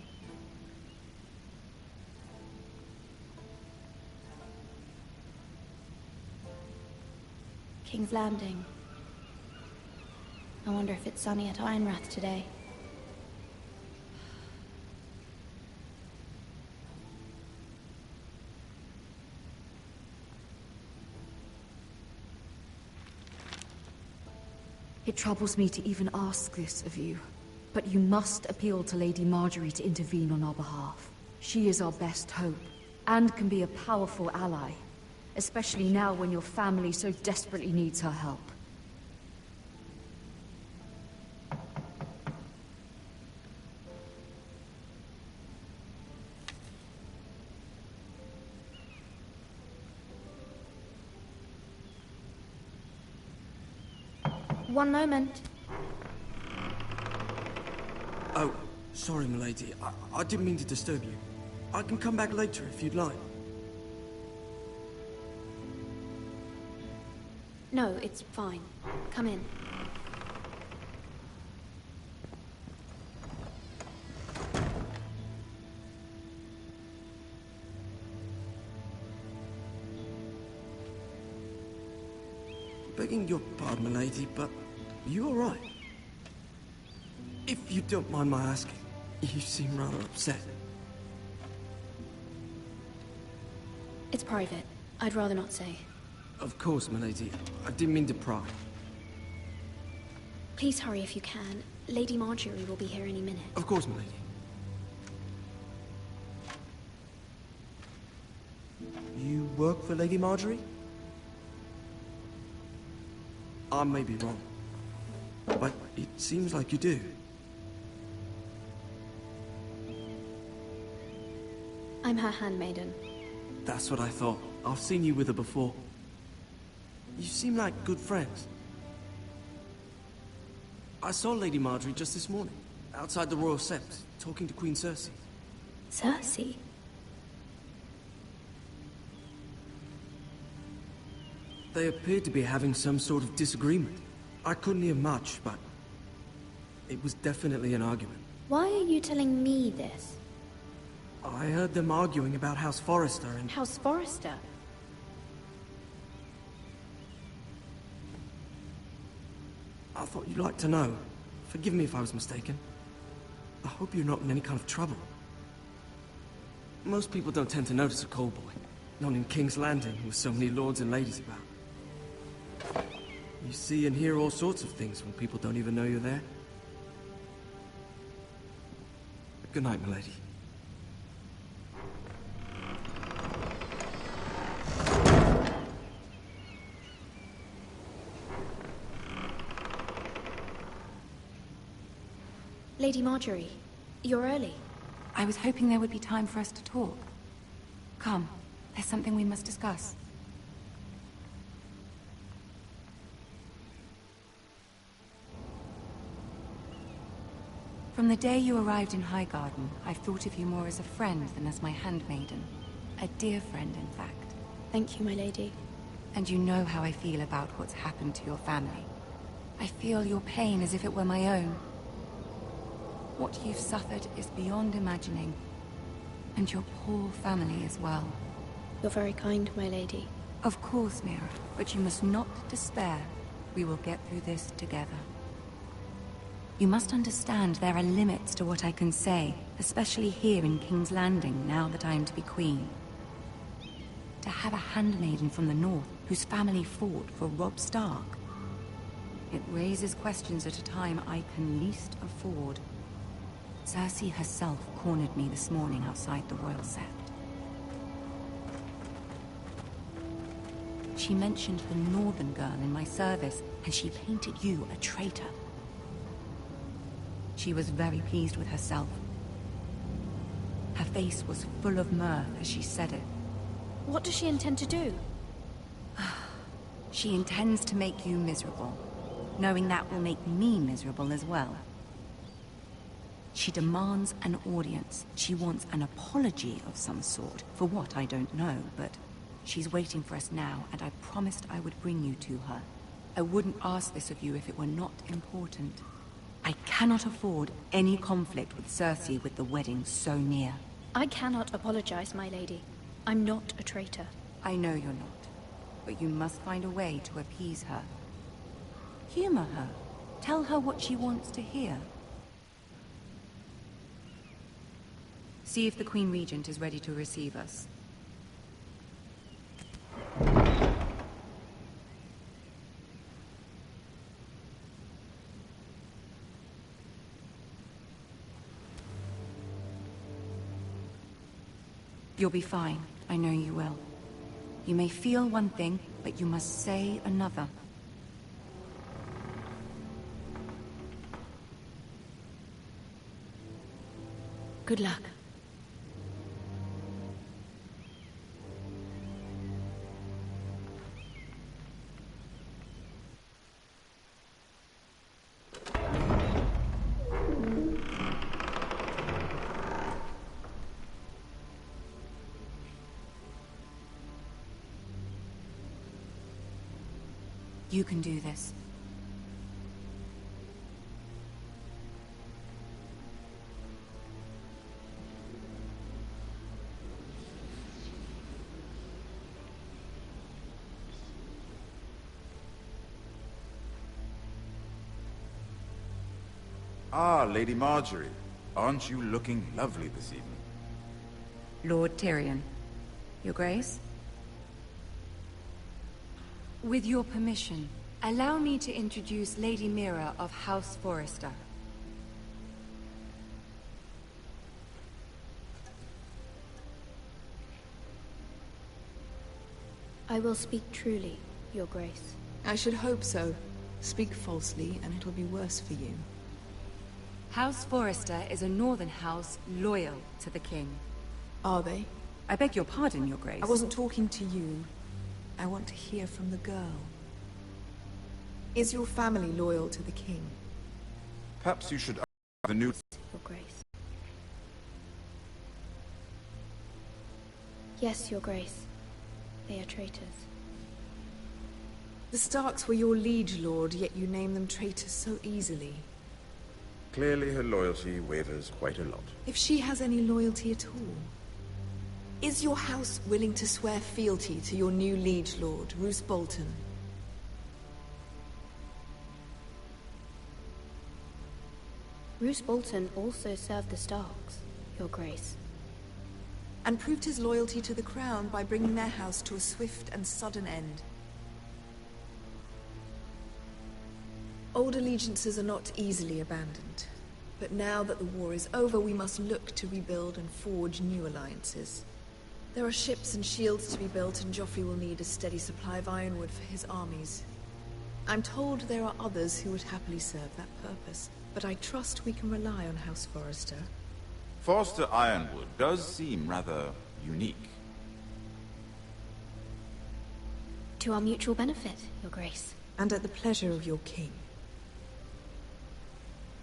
King's Landing. I wonder if it's sunny at Ironrath today. It troubles me to even ask this of you, but you must appeal to Lady Marjorie to intervene on our behalf. She is our best hope, and can be a powerful ally, especially now when your family so desperately needs her help. One moment. Oh, sorry, milady. I didn't mean to disturb you. I can come back later if you'd like. No, it's fine. Come in. Begging your pardon, milady, but are you alright? If you don't mind my asking, you seem rather upset. It's private. I'd rather not say. Of course, milady. I didn't mean to pry. Please hurry if you can. Lady Marjorie will be here any minute. Of course, milady. You work for Lady Marjorie? I may be wrong, but it seems like you do. I'm her handmaiden. That's what I thought. I've seen you with her before. You seem like good friends. I saw Lady Marjorie just this morning, outside the Royal Sept, talking to Queen Cersei. Cersei? They appeared to be having some sort of disagreement. I couldn't hear much, but it was definitely an argument. Why are you telling me this? I heard them arguing about House Forrester and... House Forrester? I thought you'd like to know. Forgive me if I was mistaken. I hope you're not in any kind of trouble. Most people don't tend to notice a call boy. Not in King's Landing, with so many lords and ladies about. You see and hear all sorts of things when people don't even know you're there. Good night, milady. Lady Marjorie, you're early. I was hoping there would be time for us to talk. Come, there's something we must discuss. From the day you arrived in Highgarden, I've thought of you more as a friend than as my handmaiden. A dear friend, in fact. Thank you, my lady. And you know how I feel about what's happened to your family. I feel your pain as if it were my own. What you've suffered is beyond imagining. And your poor family as well. You're very kind, my lady. Of course, Mira, but you must not despair. We will get through this together. You must understand there are limits to what I can say, especially here in King's Landing, now that I am to be queen. To have a handmaiden from the north whose family fought for Robb Stark. It raises questions at a time I can least afford. Cersei herself cornered me this morning outside the Royal Sept. She mentioned the northern girl in my service, and she painted you a traitor. She was very pleased with herself. Her face was full of mirth as she said it. What does she intend to do? She intends to make you miserable, knowing that will make me miserable as well. She demands an audience. She wants an apology of some sort, for what I don't know, but she's waiting for us now, and I promised I would bring you to her. I wouldn't ask this of you if it were not important. I cannot afford any conflict with Cersei with the wedding so near. I cannot apologize, my lady. I'm not a traitor. I know you're not, but you must find a way to appease her. Humor her. Tell her what she wants to hear. See if the Queen Regent is ready to receive us. You'll be fine. I know you will. You may feel one thing, but you must say another. Good luck. You can do this. Ah, Lady Marjorie. Aren't you looking lovely this evening? Lord Tyrion. Your Grace? With your permission, allow me to introduce Lady Mira of House Forrester. I will speak truly, Your Grace. I should hope so. Speak falsely, and it'll be worse for you. House Forrester is a northern house loyal to the king. Are they? I beg your pardon, Your Grace. I wasn't talking to you. I want to hear from the girl. Is your family loyal to the king? Perhaps you should ask the new... Your Grace. Yes, Your Grace. They are traitors. The Starks were your liege lord, yet you name them traitors so easily. Clearly her loyalty wavers quite a lot. If she has any loyalty at all. Is your house willing to swear fealty to your new liege lord, Roose Bolton? Roose Bolton also served the Starks, Your Grace. And proved his loyalty to the crown by bringing their house to a swift and sudden end. Old allegiances are not easily abandoned. But now that the war is over, we must look to rebuild and forge new alliances. There are ships and shields to be built, and Joffrey will need a steady supply of ironwood for his armies. I'm told there are others who would happily serve that purpose, but I trust we can rely on House Forrester. Forrester Ironwood does seem rather unique. To our mutual benefit, Your Grace. And at the pleasure of your king.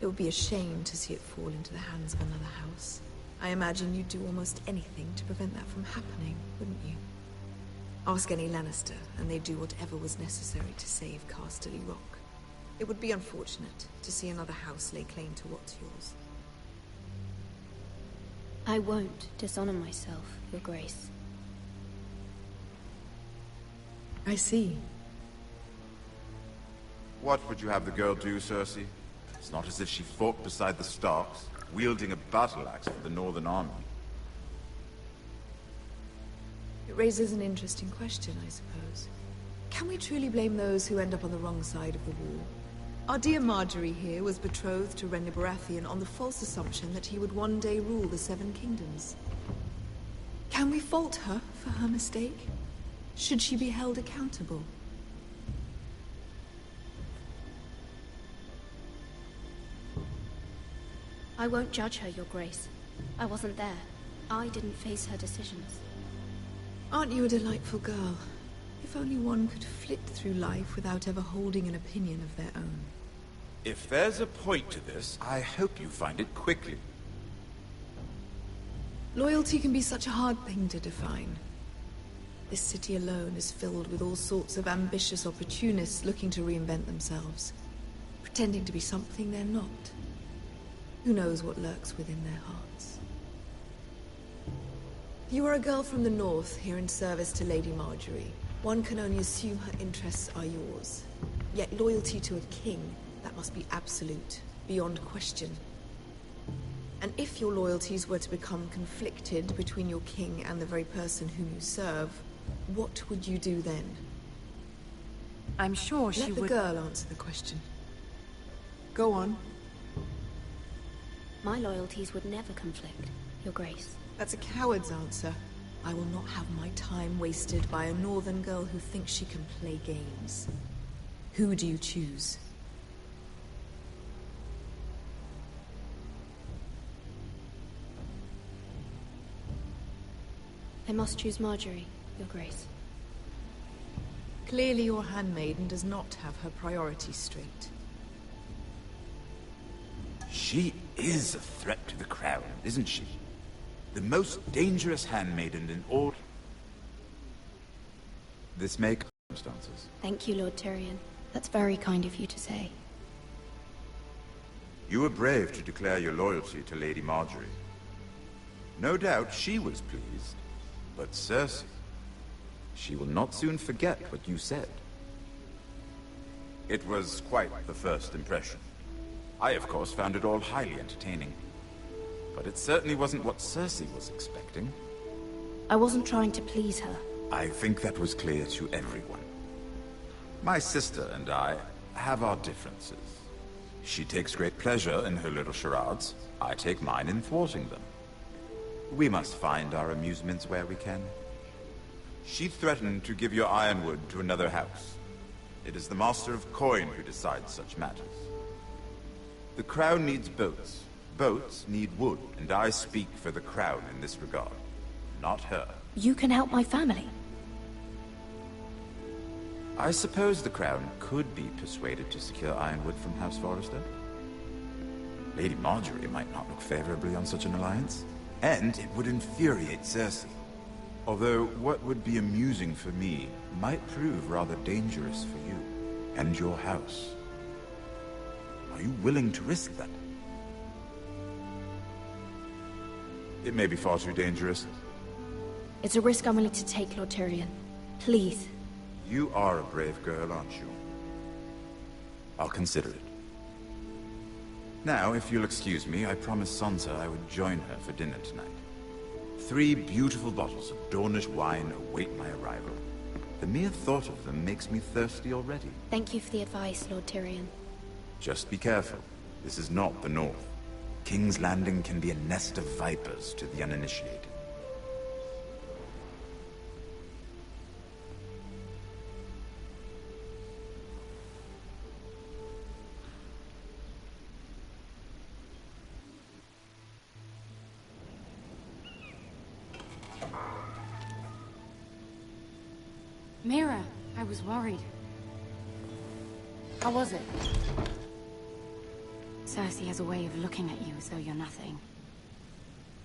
It would be a shame to see it fall into the hands of another house. I imagine you'd do almost anything to prevent that from happening, wouldn't you? Ask any Lannister, and they'd do whatever was necessary to save Casterly Rock. It would be unfortunate to see another house lay claim to what's yours. I won't dishonor myself, Your Grace. I see. What would you have the girl do, Cersei? It's not as if she fought beside the Starks, wielding a battle axe for the Northern Army. It raises an interesting question, I suppose. Can we truly blame those who end up on the wrong side of the war? Our dear Marjorie here was betrothed to Renly Baratheon on the false assumption that he would one day rule the Seven Kingdoms. Can we fault her for her mistake? Should she be held accountable? I won't judge her, Your Grace. I wasn't there. I didn't face her decisions. Aren't you a delightful girl? If only one could flit through life without ever holding an opinion of their own. If there's a point to this, I hope you find it quickly. Loyalty can be such a hard thing to define. This city alone is filled with all sorts of ambitious opportunists looking to reinvent themselves, pretending to be something they're not. Who knows what lurks within their hearts? You are a girl from the north, here in service to Lady Marjorie. One can only assume her interests are yours. Yet loyalty to a king, that must be absolute, beyond question. And if your loyalties were to become conflicted between your king and the very person whom you serve, what would you do then? I'm sure she would... Let the girl answer the question. Go on. My loyalties would never conflict, Your Grace. That's a coward's answer. I will not have my time wasted by a northern girl who thinks she can play games. Who do you choose? I must choose Marjorie, Your Grace. Clearly your handmaiden does not have her priorities straight. She is a threat to the crown, isn't she? The most dangerous handmaiden in all... This may circumstances. Thank you, Lord Tyrion. That's very kind of you to say. You were brave to declare your loyalty to Lady Marjorie. No doubt she was pleased, but Cersei, she will not soon forget what you said. It was quite the first impression. I, of course, found it all highly entertaining. But it certainly wasn't what Cersei was expecting. I wasn't trying to please her. I think that was clear to everyone. My sister and I have our differences. She takes great pleasure in her little charades. I take mine in thwarting them. We must find our amusements where we can. She threatened to give your ironwood to another house. It is the Master of Coin who decides such matters. The crown needs boats. Boats need wood, and I speak for the crown in this regard, not her. You can help my family. I suppose the crown could be persuaded to secure ironwood from House Forrester. Lady Marjorie might not look favorably on such an alliance, and it would infuriate Cersei. Although what would be amusing for me might prove rather dangerous for you and your house. Are you willing to risk that? It may be far too dangerous. It's a risk I'm willing to take, Lord Tyrion. Please. You are a brave girl, aren't you? I'll consider it. Now, if you'll excuse me, I promised Sansa I would join her for dinner tonight. 3 beautiful bottles of Dornish wine await my arrival. The mere thought of them makes me thirsty already. Thank you for the advice, Lord Tyrion. Just be careful. This is not the North. King's Landing can be a nest of vipers to the uninitiated. Mira, I was worried. How was it? Cersei has a way of looking at you as though you're nothing.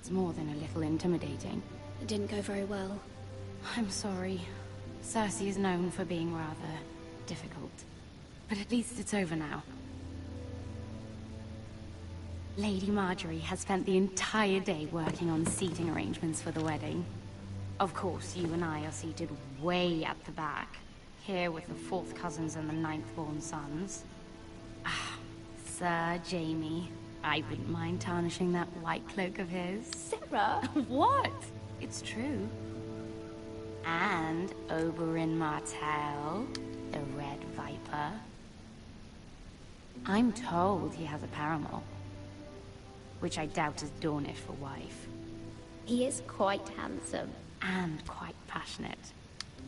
It's more than a little intimidating. It didn't go very well. I'm sorry. Cersei is known for being rather difficult. But at least it's over now. Lady Marjorie has spent the entire day working on seating arrangements for the wedding. Of course, you and I are seated way at the back, here with the 4th cousins and the 9th-born sons. Ah, Sir Jaime. I wouldn't mind tarnishing that white cloak of his. Sarah? What? It's true. And Oberyn Martell, the Red Viper. I'm told he has a paramour, which I doubt is Dornish for wife. He is quite handsome. And quite passionate,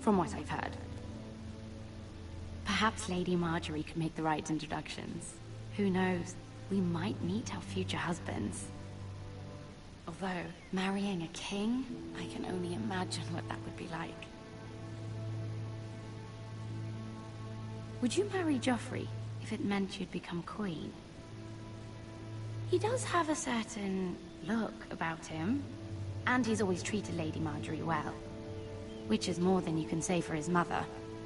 from what I've heard. Perhaps Lady Marjorie could make the right introductions. Who knows? We might meet our future husbands. Although, marrying a king, I can only imagine what that would be like. Would you marry Joffrey if it meant you'd become queen? He does have a certain look about him, and he's always treated Lady Marjorie well. Which is more than you can say for his mother.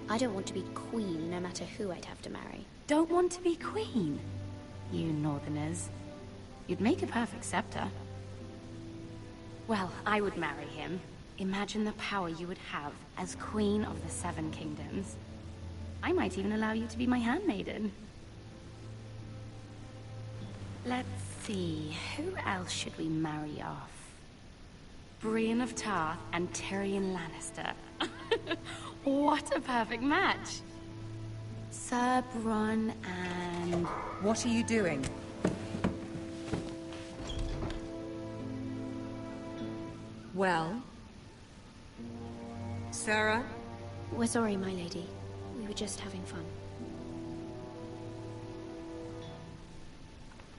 I don't want to be queen, no matter who I'd have to marry. Don't want to be queen? You northerners. You'd make a perfect scepter. Well, I would marry him. Imagine the power you would have as Queen of the 7 Kingdoms. I might even allow you to be my handmaiden. Let's see, who else should we marry off? Brienne of Tarth and Tyrion Lannister. What a perfect match! Sir Bronn and... What are you doing? Well? Sarah? We're sorry, my lady. We were just having fun.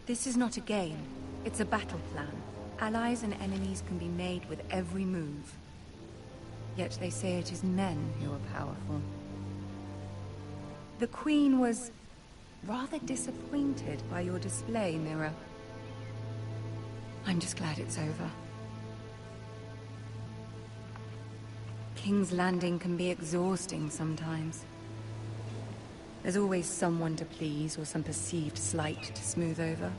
This is not a game. It's a battle plan. Allies and enemies can be made with every move. Yet they say it is men who are powerful. The Queen was rather disappointed by your display, Mira. I'm just glad it's over. King's Landing can be exhausting sometimes. There's always someone to please or some perceived slight to smooth over.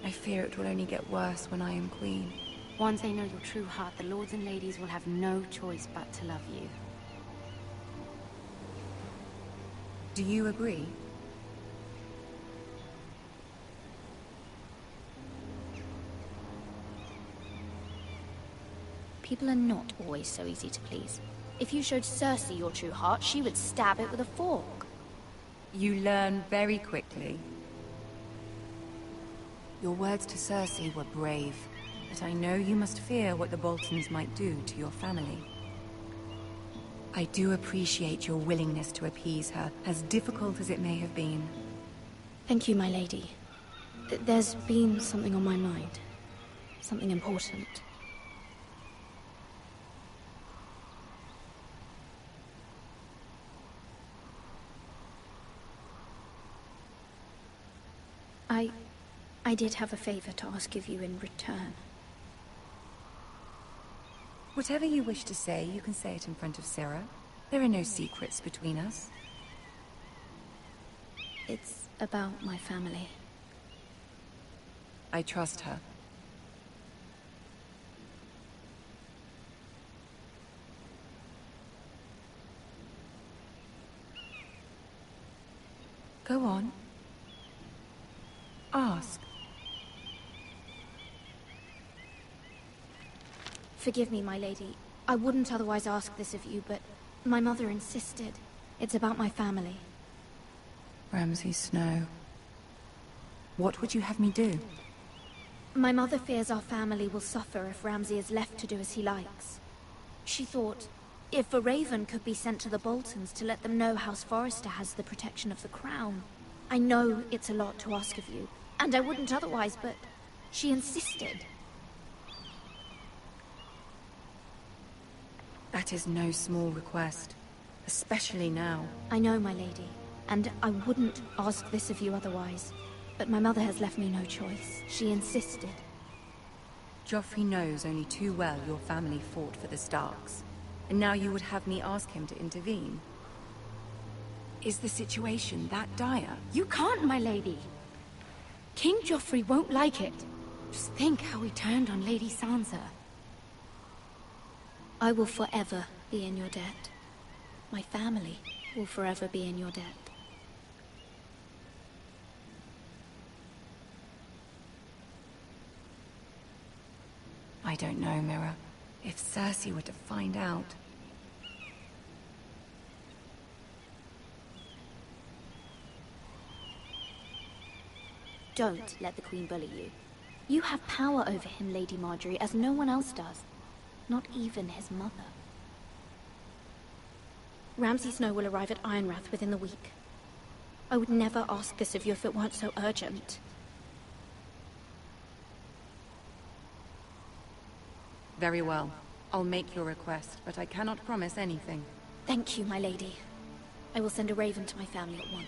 I fear it will only get worse when I am queen. Once they know your true heart, the lords and ladies will have no choice but to love you. Do you agree? People are not always so easy to please. If you showed Cersei your true heart, she would stab it with a fork. You learn very quickly. Your words to Cersei were brave, but I know you must fear what the Boltons might do to your family. I do appreciate your willingness to appease her, as difficult as it may have been. Thank you, my lady. There's been something on my mind. Something important. I did have a favor to ask of you in return. Whatever you wish to say, you can say it in front of Sarah. There are no secrets between us. It's about my family. I trust her. Go on. Ask. Forgive me, my lady. I wouldn't otherwise ask this of you, but my mother insisted. It's about my family. Ramsay Snow. What would you have me do? My mother fears our family will suffer if Ramsay is left to do as he likes. She thought, if a raven could be sent to the Boltons to let them know House Forrester has the protection of the crown. I know it's a lot to ask of you, and I wouldn't otherwise, but she insisted. That is no small request, especially now. I know, my lady, and I wouldn't ask this of you otherwise. But my mother has left me no choice. She insisted. Joffrey knows only too well your family fought for the Starks. And now you would have me ask him to intervene? Is the situation that dire? You can't, my lady. King Joffrey won't like it. Just think how he turned on Lady Sansa. I will forever be in your debt. My family will forever be in your debt. I don't know, Mira. If Cersei were to find out... Don't let the Queen bully you. You have power over him, Lady Marjorie, as no one else does. Not even his mother. Ramsay Snow will arrive at Ironrath within the week. I would never ask this of you if it weren't so urgent. Very well. I'll make your request, but I cannot promise anything. Thank you, my lady. I will send a raven to my family at once.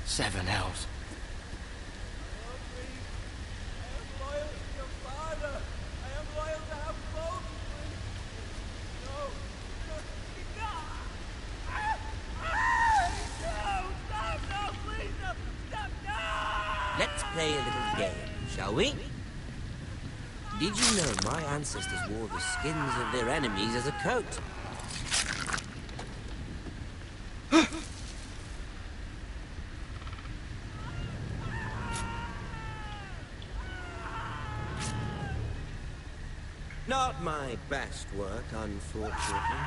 Seven hells. Let's play a little game, shall we? Did you know my ancestors wore the skins of their enemies as a coat? Not my best work, unfortunately.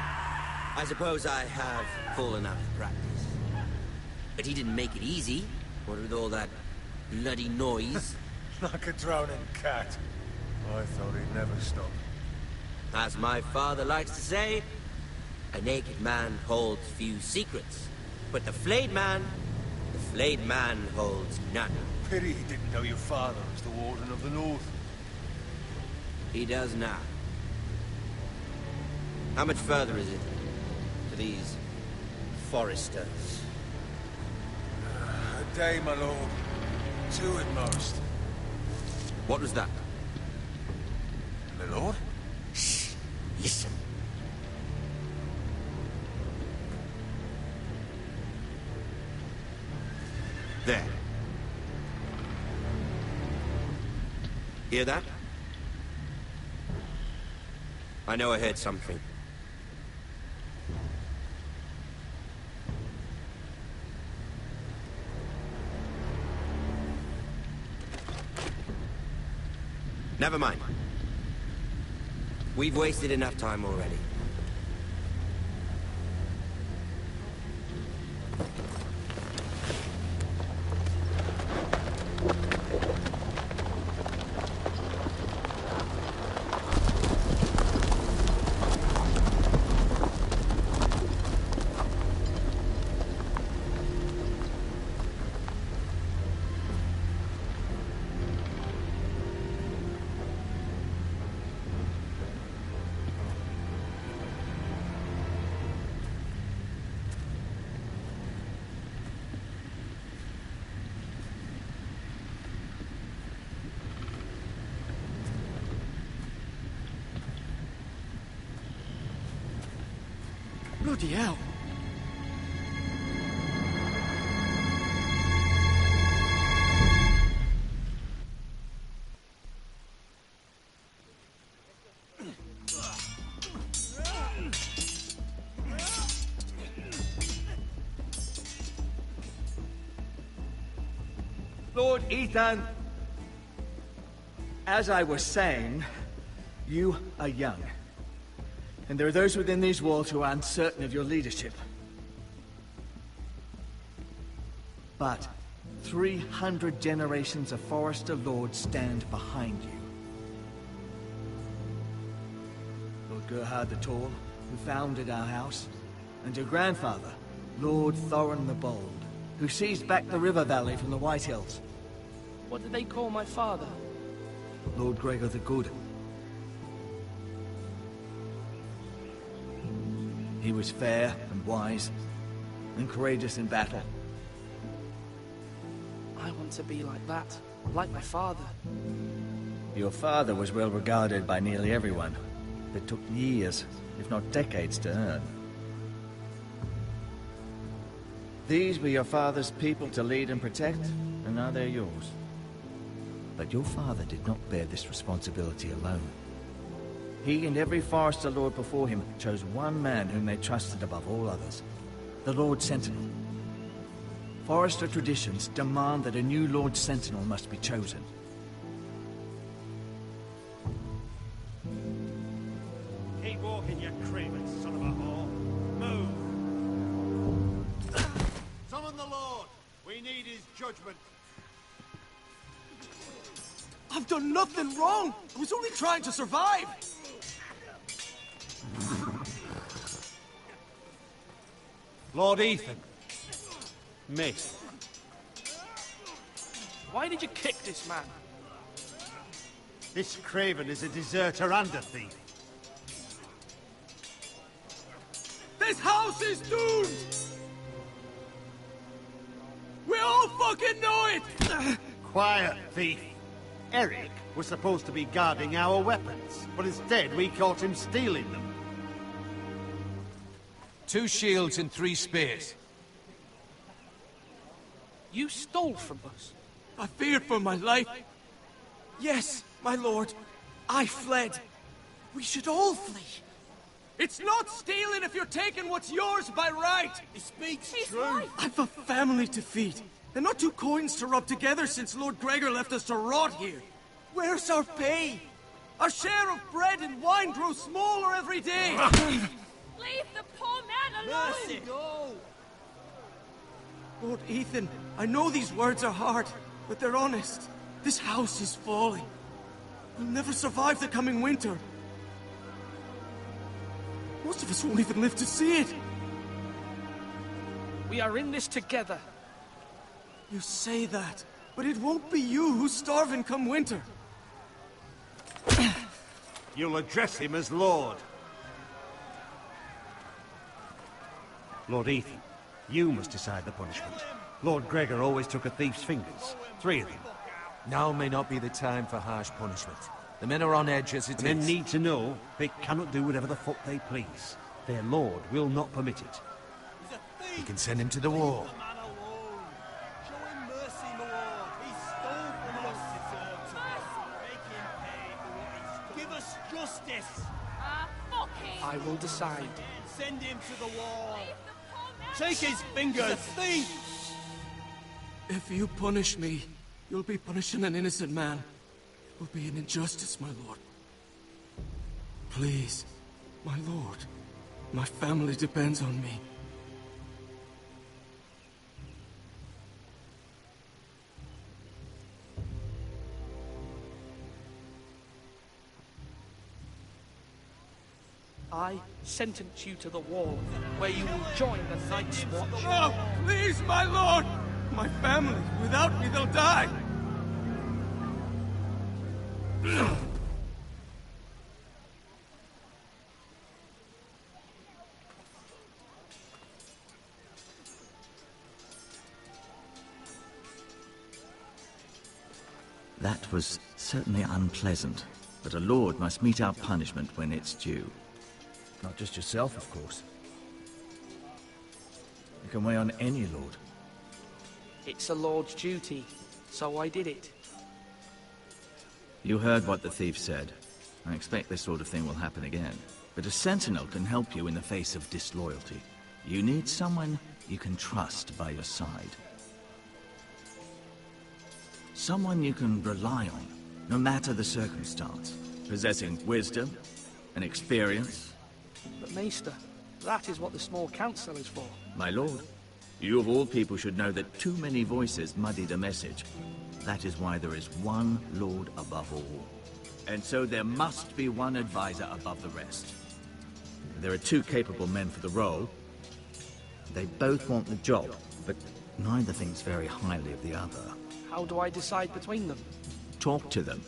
I suppose I have fallen out of practice. But he didn't make it easy, what with all that bloody noise. Like a drowning cat. I thought he'd never stop. As my father likes to say, a naked man holds few secrets. But the flayed man holds none. Pity he didn't know your father was the Warden of the North. He does now. How much further is it to these foresters? A day, my lord. 2 at most. What was that? My lord? Shh! Listen. There. Hear that? I know I heard something. Never mind. We've wasted enough time already. Bloody hell. Lord Ethan, as I was saying, you are young. And there are those within these walls who are uncertain of your leadership. But 300 generations of Forester Lords stand behind you. Lord Gerhard the Tall, who founded our house, and your grandfather, Lord Thorin the Bold, who seized back the river valley from the White Hills. What did they call my father? Lord Gregor the Good. He was fair and wise, and courageous in battle. I want to be like that, like my father. Your father was well regarded by nearly everyone. It took years, if not decades, to earn. These were your father's people to lead and protect, and now they're yours. But your father did not bear this responsibility alone. He and every Forester Lord before him chose one man whom they trusted above all others, the Lord Sentinel. Forester traditions demand that a new Lord Sentinel must be chosen. Keep walking, you craven son of a whore. Move! Summon the Lord! We need his judgment. I've done nothing wrong! I was only trying to survive! Lord Ethan. Miss. Why did you kick this man? This craven is a deserter and a thief. This house is doomed! We all fucking know it! Quiet, thief. Eric was supposed to be guarding our weapons, but instead we caught him stealing them. 2 shields and 3 spears. You stole from us. I feared for my life. Yes, my lord. I fled. We should all flee. It's not stealing if you're taking what's yours by right. He speaks true. Right. I've a family to feed. And not 2 coins to rub together since Lord Gregor left us to rot here. Where's our pay? Our share of bread and wine grows smaller every day. Leave the poor man alone! Mercy. No. Lord Ethan, I know these words are hard, but they're honest. This house is falling. We'll never survive the coming winter. Most of us won't even live to see it. We are in this together. You say that, but it won't be you who's starving come winter. You'll address him as Lord. Lord Ethan, you must decide the punishment. Lord Gregor always took a thief's fingers. 3 of them. Now may not be the time for harsh punishment. The men are on edge as it is. Men need to know they cannot do whatever the fuck they please. Their lord will not permit it. You can send him to the wall. Justice! Fuck him! I will decide. Send him to the wall! Take his fingers! Thief! If you punish me, you'll be punishing an innocent man. It will be an injustice, my lord. Please, my lord. My family depends on me. I sentence you to the wall, where you will join the Night's Watch. Oh, please, my lord! My family, without me, they'll die! That was certainly unpleasant, but a lord must mete out punishment when it's due. Not just yourself, of course. You can weigh on any lord. It's a lord's duty, so I did it. You heard what the thief said. I expect this sort of thing will happen again. But a sentinel can help you in the face of disloyalty. You need someone you can trust by your side. Someone you can rely on, no matter the circumstance. Possessing wisdom and experience But Maester, that is what the small council is for. My lord, you of all people should know that too many voices muddy the message. That is why there is one lord above all. And so there must be one advisor above the rest. There are two capable men for the role. They both want the job, but neither thinks very highly of the other. How do I decide between them? Talk to them.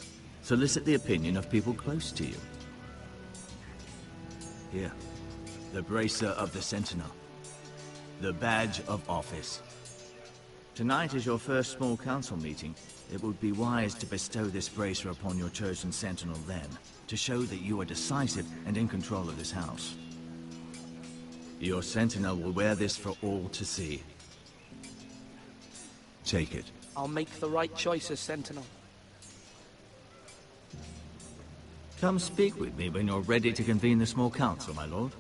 Solicit the opinion of people close to you. Here, the bracer of the Sentinel. The badge of office. Tonight is your first small council meeting. It would be wise to bestow this bracer upon your chosen Sentinel then, to show that you are decisive and in control of this house. Your Sentinel will wear this for all to see. Take it. I'll make the right choice as Sentinel. Come speak with me when you're ready to convene the small council, my lord.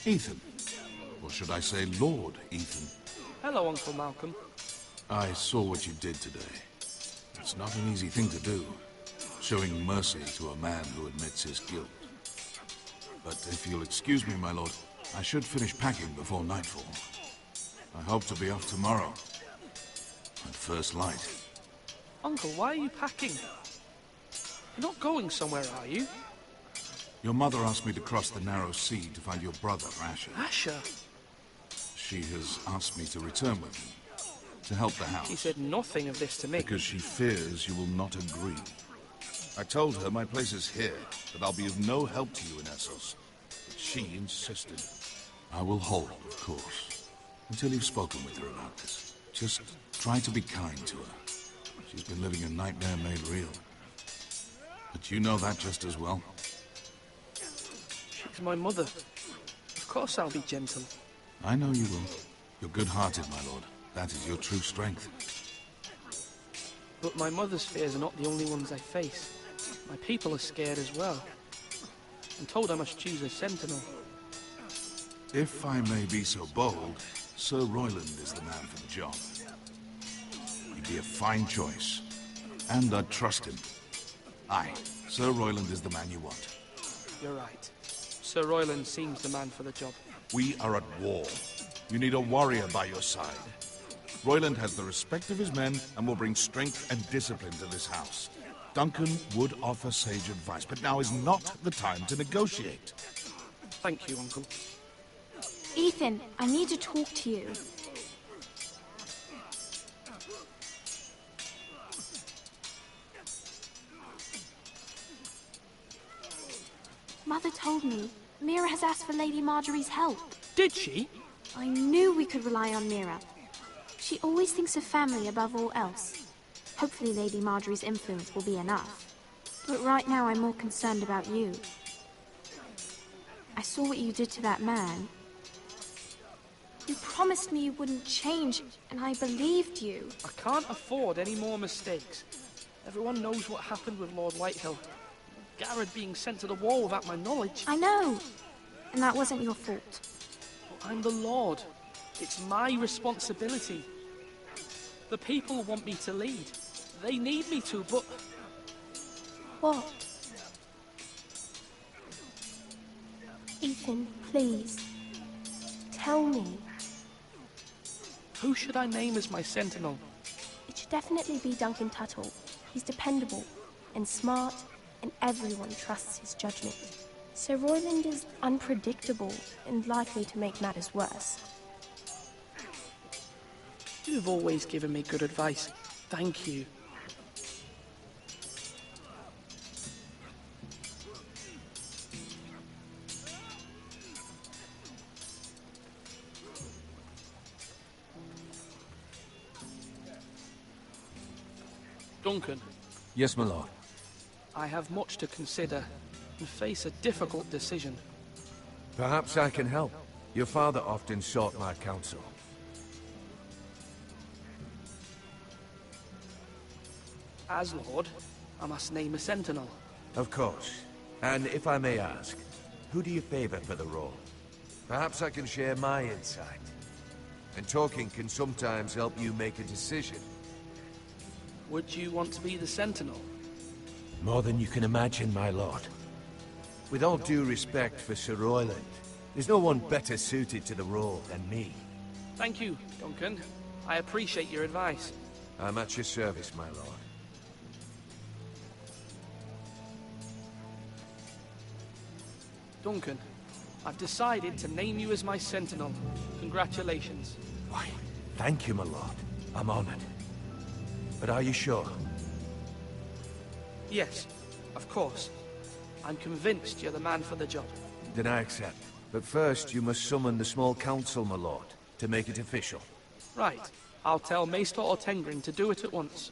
Ethan. Or should I say Lord Ethan? Hello, Uncle Malcolm. I saw what you did today. It's not an easy thing to do, showing mercy to a man who admits his guilt. But if you'll excuse me, my lord, I should finish packing before nightfall. I hope to be off tomorrow. At first light. Uncle, why are you packing? You're not going somewhere, are you? Your mother asked me to cross the narrow sea to find your brother, Asher. Asher? She has asked me to return with him, to help the house. She said nothing of this to me. Because she fears you will not agree. I told her my place is here, that I'll be of no help to you in Essos. But she insisted. I will hold, of course, until you've spoken with her about this. Just try to be kind to her. She's been living a nightmare made real. But you know that just as well. She's my mother. Of course I'll be gentle. I know you will. You're good-hearted, my lord. That is your true strength. But my mother's fears are not the only ones I face. My people are scared as well. I'm told I must choose a sentinel. If I may be so bold, Sir Royland is the man for the job. He'd be a fine choice. And I'd trust him. Aye, Sir Royland is the man you want. You're right. Sir Royland seems the man for the job. We are at war. You need a warrior by your side. Royland has the respect of his men and will bring strength and discipline to this house. Duncan would offer sage advice, but now is not the time to negotiate. Thank you, Uncle. Ethan, I need to talk to you. Mother told me Mira has asked for Lady Marjorie's help. Did she? I knew we could rely on Mira. She always thinks of family above all else. Hopefully Lady Marjorie's influence will be enough. But right now I'm more concerned about you. I saw what you did to that man. You promised me you wouldn't change, and I believed you. I can't afford any more mistakes. Everyone knows what happened with Lord Whitehill. Garrett being sent to the war without my knowledge. I know. And that wasn't your fault. I'm the Lord. It's my responsibility. The people want me to lead. They need me to, but... What? Ethan, please. Tell me. Who should I name as my sentinel? It should definitely be Duncan Tuttle. He's dependable and smart, and everyone trusts his judgment. Sir Royland is unpredictable and likely to make matters worse. You've always given me good advice. Thank you. Duncan, Yes, my lord. I have much to consider and face a difficult decision. Perhaps I can help. Your father often sought my counsel. As Lord, I must name a sentinel. Of course. And if I may ask, who do you favor for the role? Perhaps I can share my insight. And talking can sometimes help you make a decision. Would you want to be the sentinel? More than you can imagine, my lord. With all due respect for Sir Royland, there's no one better suited to the role than me. Thank you, Duncan. I appreciate your advice. I'm at your service, my lord. Duncan, I've decided to name you as my sentinel. Congratulations. Why, thank you, my lord. I'm honored. But are you sure? Yes, of course. I'm convinced you're the man for the job. Then I accept. But first, you must summon the small council, my lord, to make it official. Right. I'll tell Maester Ortengrin to do it at once.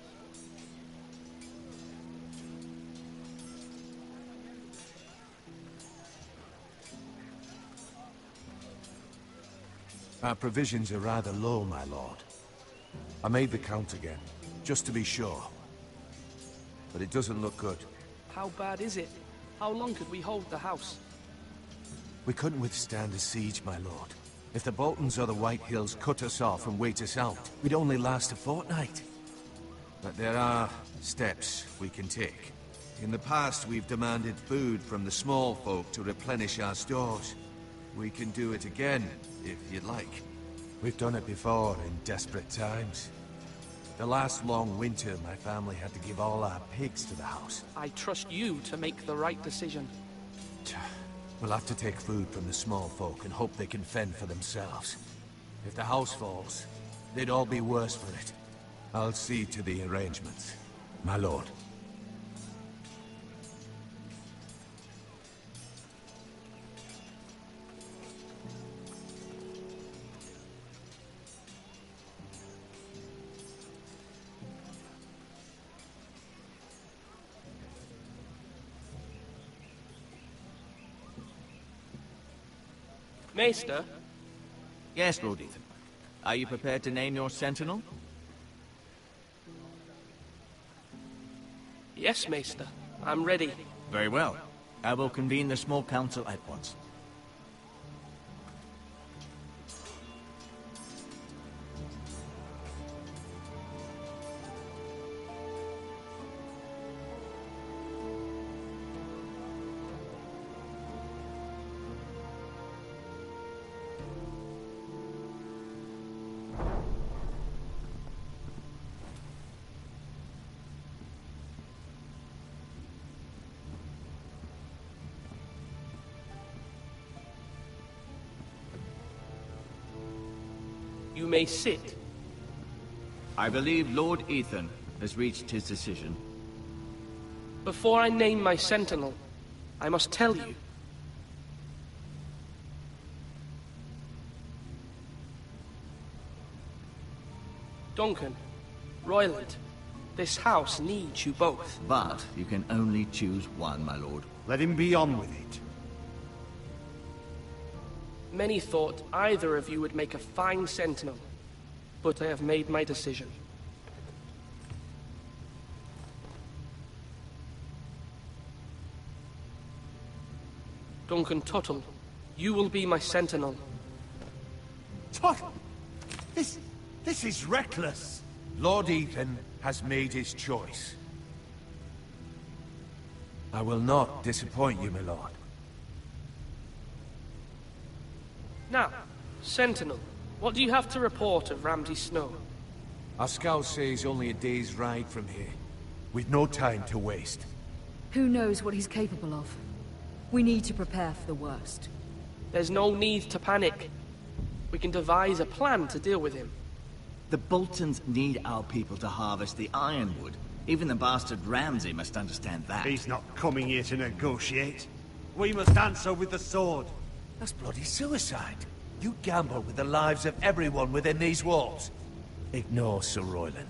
Our provisions are rather low, my lord. I made the count again, just to be sure. But it doesn't look good. How bad is it? How long could we hold the house? We couldn't withstand a siege, my lord. If the Boltons or the White Hills cut us off and wait us out, we'd only last a fortnight. But there are steps we can take. In the past, we've demanded food from the small folk to replenish our stores. We can do it again, if you'd like. We've done it before in desperate times. The last long winter, my family had to give all our pigs to the house. I trust you to make the right decision. We'll have to take food from the small folk and hope they can fend for themselves. If the house falls, they'd all be worse for it. I'll see to the arrangements, my lord. Maester? Yes, Lord Ethan. Are you prepared to name your sentinel? Yes, Maester. I'm ready. Very well. I will convene the small council at once. You may sit. I believe Lord Ethan has reached his decision. Before I name my sentinel, I must tell you. Duncan, Royland, this house needs you both. But you can only choose one, my lord. Let him be on with it. Many thought either of you would make a fine sentinel, but I have made my decision. Duncan Tuttle, you will be my sentinel. Tuttle! This is reckless. Lord Ethan has made his choice. I will not disappoint you, my lord. Now, Sentinel, what do you have to report of Ramsay Snow? Our scouts say he's only a day's ride from here. We've no time to waste. Who knows what he's capable of? We need to prepare for the worst. There's no need to panic. We can devise a plan to deal with him. The Boltons need our people to harvest the ironwood. Even the bastard Ramsay must understand that. He's not coming here to negotiate. We must answer with the sword. That's bloody suicide. You gamble with the lives of everyone within these walls. Ignore Sir Royland.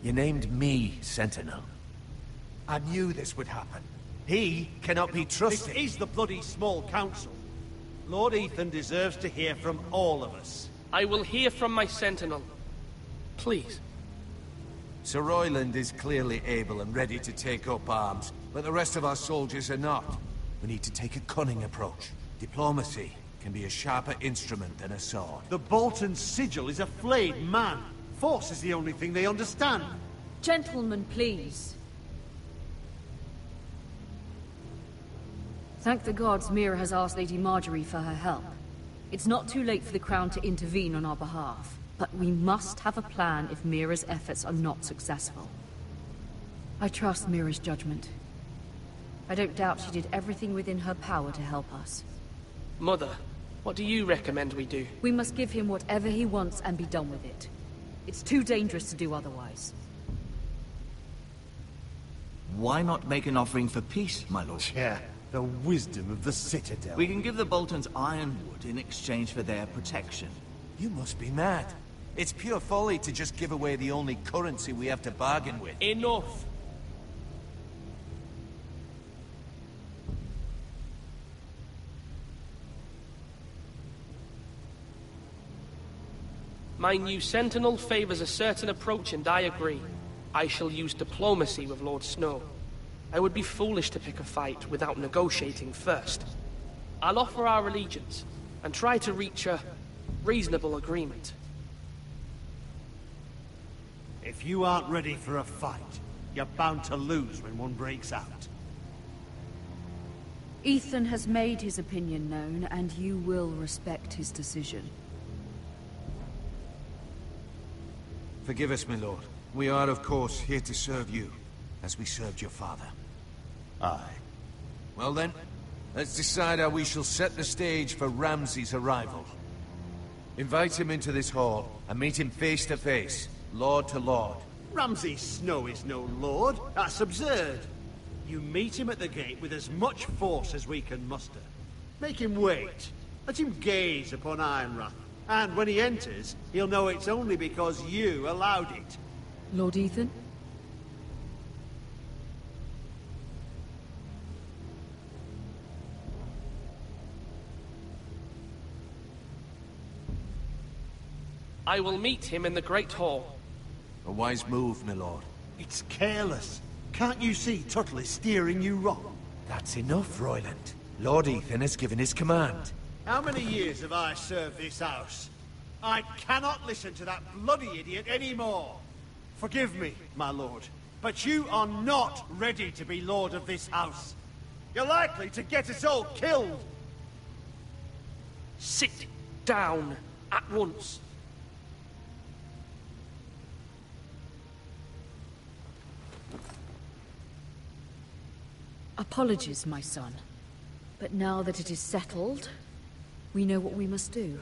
You named me Sentinel. I knew this would happen. He cannot be trusted. This is the bloody small council. Lord Ethan deserves to hear from all of us. I will hear from my sentinel. Please. Sir Royland is clearly able and ready to take up arms, but the rest of our soldiers are not. We need to take a cunning approach. Diplomacy can be a sharper instrument than a sword. The Bolton sigil is a flayed man. Force is the only thing they understand. Gentlemen, please. Thank the gods Mira has asked Lady Marjorie for her help. It's not too late for the Crown to intervene on our behalf, but we must have a plan if Mira's efforts are not successful. I trust Mira's judgment. I don't doubt she did everything within her power to help us. Mother, what do you recommend we do? We must give him whatever he wants and be done with it. It's too dangerous to do otherwise. Why not make an offering for peace, my lord? Yeah, the wisdom of the Citadel. We can give the Boltons ironwood in exchange for their protection. You must be mad. It's pure folly to just give away the only currency we have to bargain with. Enough! My new sentinel favors a certain approach, and I agree. I shall use diplomacy with Lord Snow. I would be foolish to pick a fight without negotiating first. I'll offer our allegiance, and try to reach a reasonable agreement. If you aren't ready for a fight, you're bound to lose when one breaks out. Ethan has made his opinion known, and you will respect his decision. Forgive us, my lord. We are, of course, here to serve you, as we served your father. Aye. Well then, let's decide how we shall set the stage for Ramsay's arrival. Invite him into this hall, and meet him face to face, lord to lord. Ramsay Snow is no lord. That's absurd. You meet him at the gate with as much force as we can muster. Make him wait. Let him gaze upon Ironrath. And when he enters, he'll know it's only because you allowed it. Lord Ethan? I will meet him in the Great Hall. A wise move, my lord. It's careless. Can't you see Tuttle is steering you wrong? That's enough, Royland. Lord Ethan has given his command. How many years have I served this house? I cannot listen to that bloody idiot anymore. Forgive me, my lord, but you are not ready to be lord of this house. You're likely to get us all killed. Sit down at once. Apologies, my son. But now that it is settled, we know what we must do.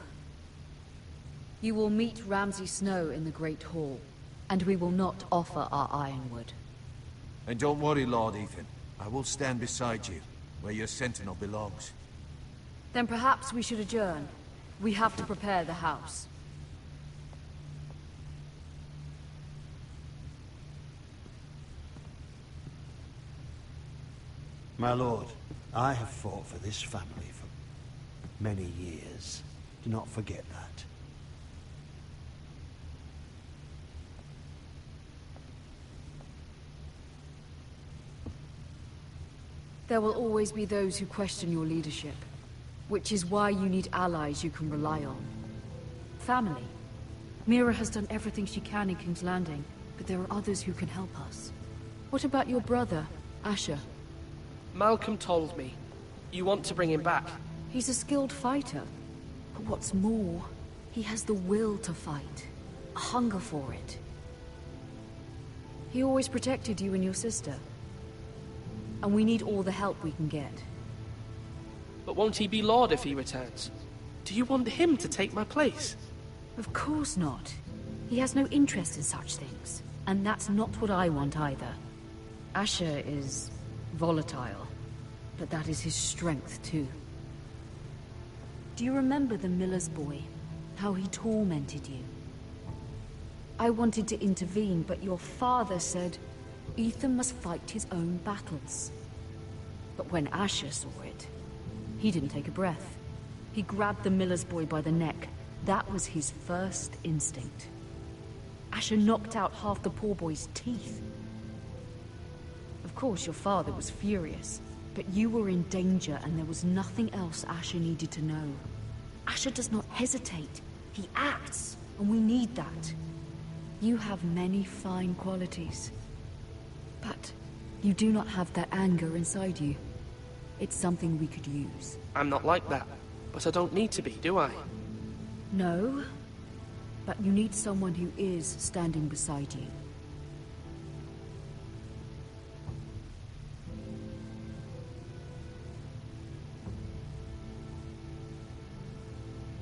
You will meet Ramsay Snow in the Great Hall, and we will not offer our ironwood. And don't worry, Lord Ethan. I will stand beside you, where your sentinel belongs. Then perhaps we should adjourn. We have to prepare the house. My lord, I have fought for this family for many years. Do not forget that. There will always be those who question your leadership, which is why you need allies you can rely on. Family. Mira has done everything she can in King's Landing, but there are others who can help us. What about your brother, Asher? Malcolm told me. You want to bring him back? He's a skilled fighter. But what's more, he has the will to fight. A hunger for it. He always protected you and your sister. And we need all the help we can get. But won't he be Lord if he returns? Do you want him to take my place? Of course not. He has no interest in such things. And that's not what I want either. Asher is volatile, but that is his strength too. Do you remember the miller's boy? How he tormented you? I wanted to intervene, but your father said Ethan must fight his own battles. But when Asher saw it, he didn't take a breath. He grabbed the miller's boy by the neck. That was his first instinct. Asher knocked out half the poor boy's teeth. Of course, your father was furious, but you were in danger and there was nothing else Asher needed to know. Asher does not hesitate. He acts, and we need that. You have many fine qualities, but you do not have that anger inside you. It's something we could use. I'm not like that, but I don't need to be, do I? No, but you need someone who is standing beside you.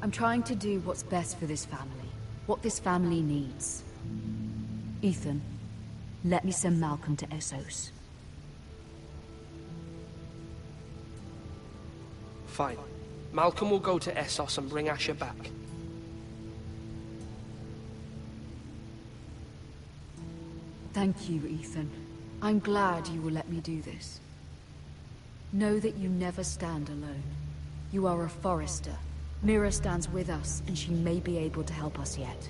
I'm trying to do what's best for this family, what this family needs. Ethan, let me send Malcolm to Essos. Fine. Malcolm will go to Essos and bring Asher back. Thank you, Ethan. I'm glad you will let me do this. Know that you never stand alone. You are a Forrester. Mira stands with us, and she may be able to help us yet.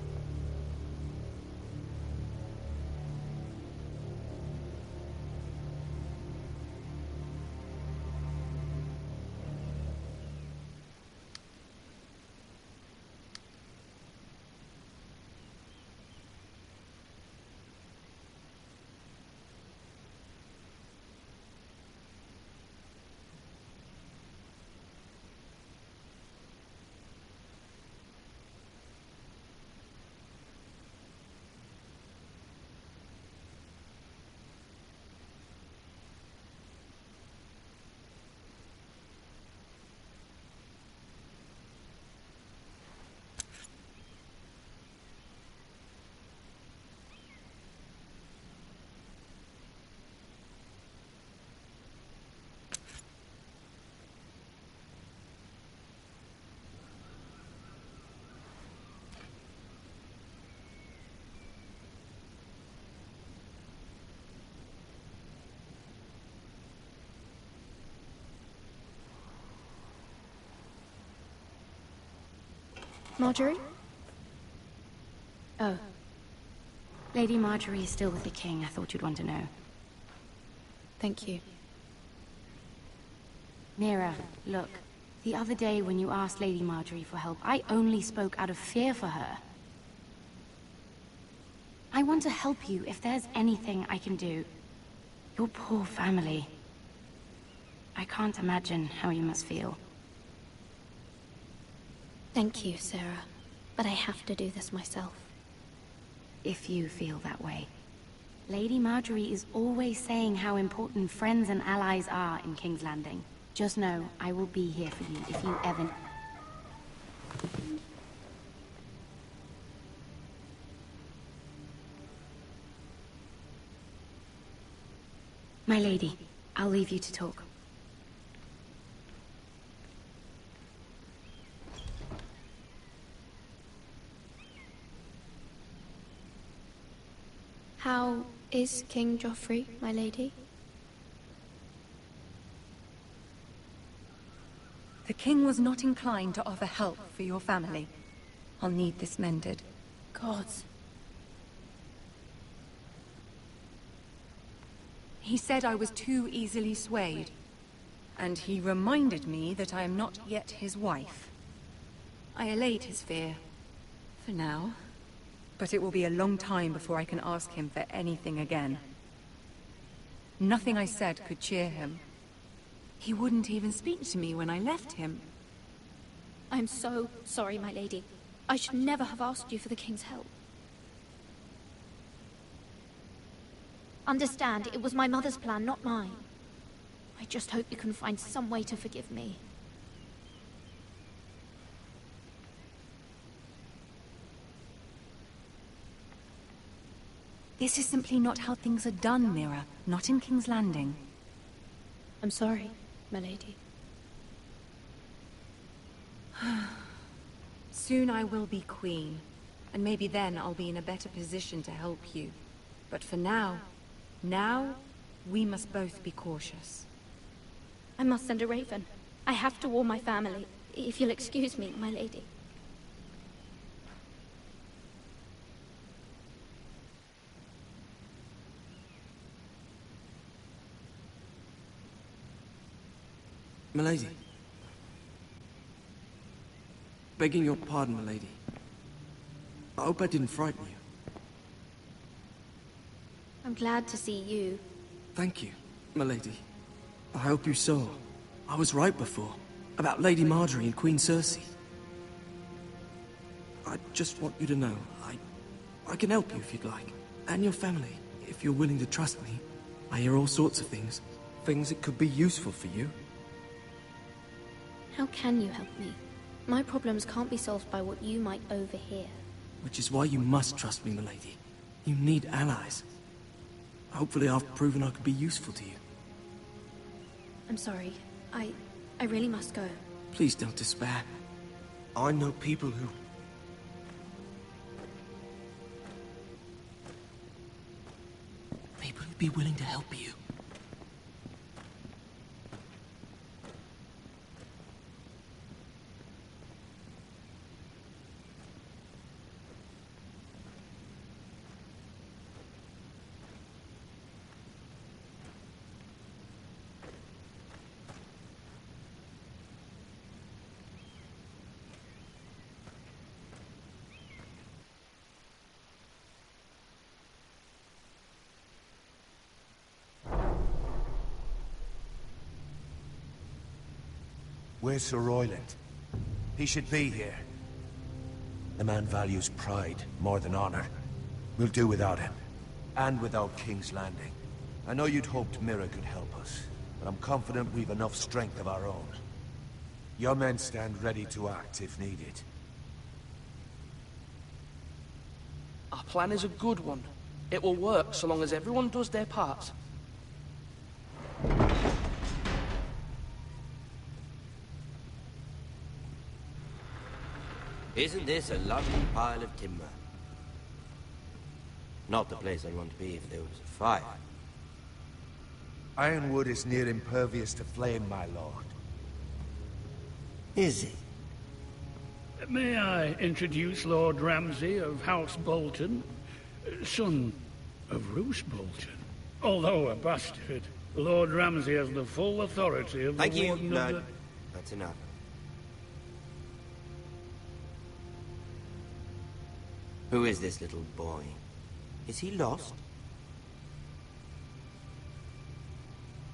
Marjorie? Oh. Lady Marjorie is still with the king. I thought you'd want to know. Thank you. Mira, look. The other day when you asked Lady Marjorie for help, I only spoke out of fear for her. I want to help you if there's anything I can do. Your poor family. I can't imagine how you must feel. Thank you, Sarah. But I have to do this myself. If you feel that way. Lady Marjorie is always saying how important friends and allies are in King's Landing. Just know, I will be here for you if you ever... My lady, I'll leave you to talk. How is King Joffrey, my lady? The king was not inclined to offer help for your family. I'll need this mended. Gods. He said I was too easily swayed. And he reminded me that I am not yet his wife. I allayed his fear. For now. But it will be a long time before I can ask him for anything again. Nothing I said could cheer him. He wouldn't even speak to me when I left him. I'm so sorry, my lady. I should never have asked you for the king's help. Understand, it was my mother's plan, not mine. I just hope you can find some way to forgive me. This is simply not how things are done, Mira. Not in King's Landing. I'm sorry, my lady. Soon I will be queen. and maybe then I'll be in a better position to help you. But for now, we must both be cautious. I must send a raven. I have to warn my family. If you'll excuse me, my lady. Milady. Begging your pardon, milady. I hope I didn't frighten you. I'm glad to see you. Thank you, milady. I hope you saw. I was right before. About Lady Marjorie and Queen Cersei. I just want you to know, I can help you if you'd like. And your family, if you're willing to trust me. I hear all sorts of things. Things that could be useful for you. How can you help me? My problems can't be solved by what you might overhear. Which is why you must trust me, milady. You need allies. Hopefully I've proven I could be useful to you. I'm sorry. I really must go. Please don't despair. I know people who... People who'd be willing to help you. Where's Sir Royland? He should be here. The man values pride more than honor. We'll do without him. And without King's Landing. I know you'd hoped Mira could help us, but I'm confident we've enough strength of our own. Your men stand ready to act if needed. Our plan is a good one. It will work so long as everyone does their part. Isn't this a lovely pile of timber? Not the place I'd want to be if there was a fire. Ironwood is near impervious to flame, my lord. Is it? May I introduce Lord Ramsay of House Bolton, son of Roose Bolton? Although a bastard, Lord Ramsay has the full authority of Thank the you. Warden No, of the... that's enough. Who is this little boy? Is he lost?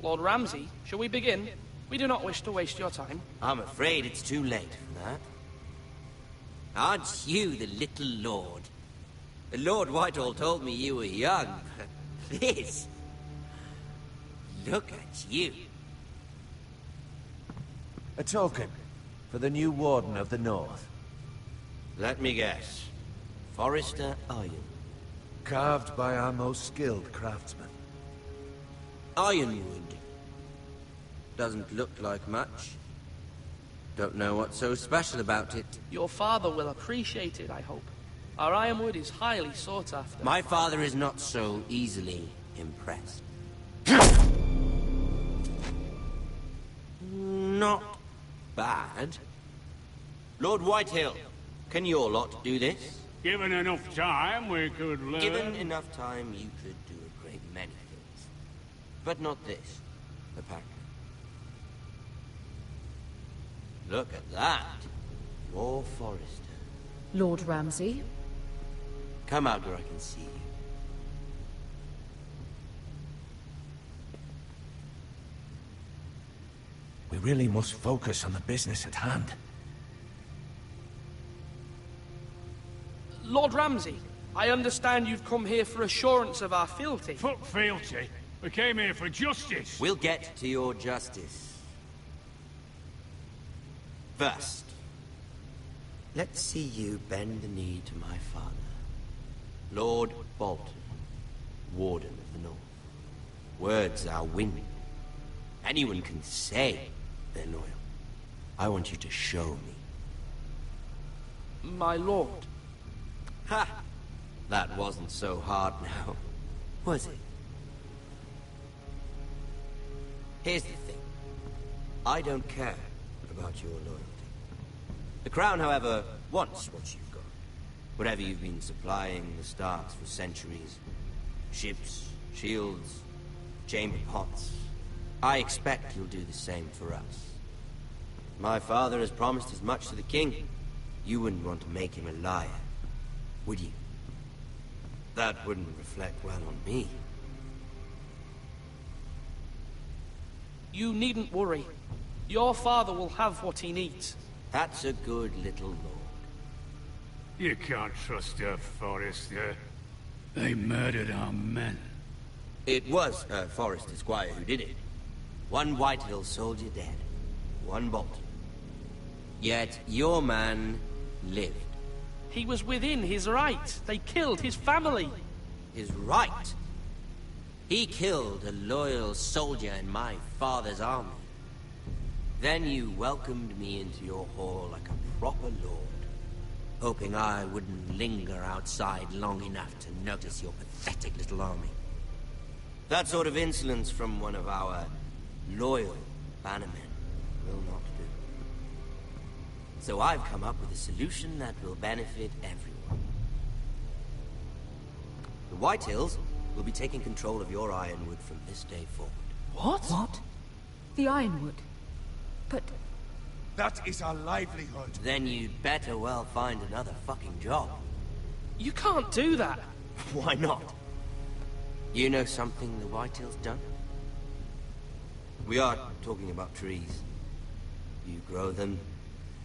Lord Ramsay, shall we begin? We do not wish to waste your time. I'm afraid it's too late for that. Aren't you the little lord? Lord Whitehall told me you were young, but this... Look at you. A token for the new Warden of the North. Let me guess. Forrester Iron. Carved by our most skilled craftsmen. Ironwood. Doesn't look like much. Don't know what's so special about it. Your father will appreciate it, I hope. Our ironwood is highly sought after. My father is not so easily impressed. Not bad. Lord Whitehill, can your lot do this? Given enough time, we could learn... Given enough time, you could do a great many things. But not this, apparently. Look at that. More Forrester. Lord Ramsay? Come out where I can see you. We really must focus on the business at hand. Lord Ramsay, I understand you've come here for assurance of our fealty. Fuck fealty. We came here for justice. We'll get to your justice. First, let's see you bend the knee to my father, Lord Bolton, Warden of the North. Words are wind. Anyone can say they're loyal. I want you to show me. My lord. Ha! That wasn't so hard now, was it? Here's the thing. I don't care about your loyalty. The Crown, however, wants what you've got. Whatever you've been supplying the Starks for centuries. Ships, shields, chamber pots. I expect you'll do the same for us. My father has promised as much to the king. You wouldn't want to make him a liar, would you? That wouldn't reflect well on me. You needn't worry. Your father will have what he needs. That's a good little lord. You can't trust her, Forrester. They murdered our men. It was Forrester Squire who did it. One Whitehill soldier dead. One Bolton. Yet your man lived. He was within his right. They killed his family. His right? He killed a loyal soldier in my father's army. Then you welcomed me into your hall like a proper lord, hoping I wouldn't linger outside long enough to notice your pathetic little army. That sort of insolence from one of our loyal bannermen will not do. So I've come up with a solution that will benefit everyone. The Whitehills will be taking control of your Ironwood from this day forward. What? What? The Ironwood? But... That is our livelihood. Then you'd better well find another fucking job. You can't do that. Why not? You know something the Whitehill's done? We are talking about trees. You grow them,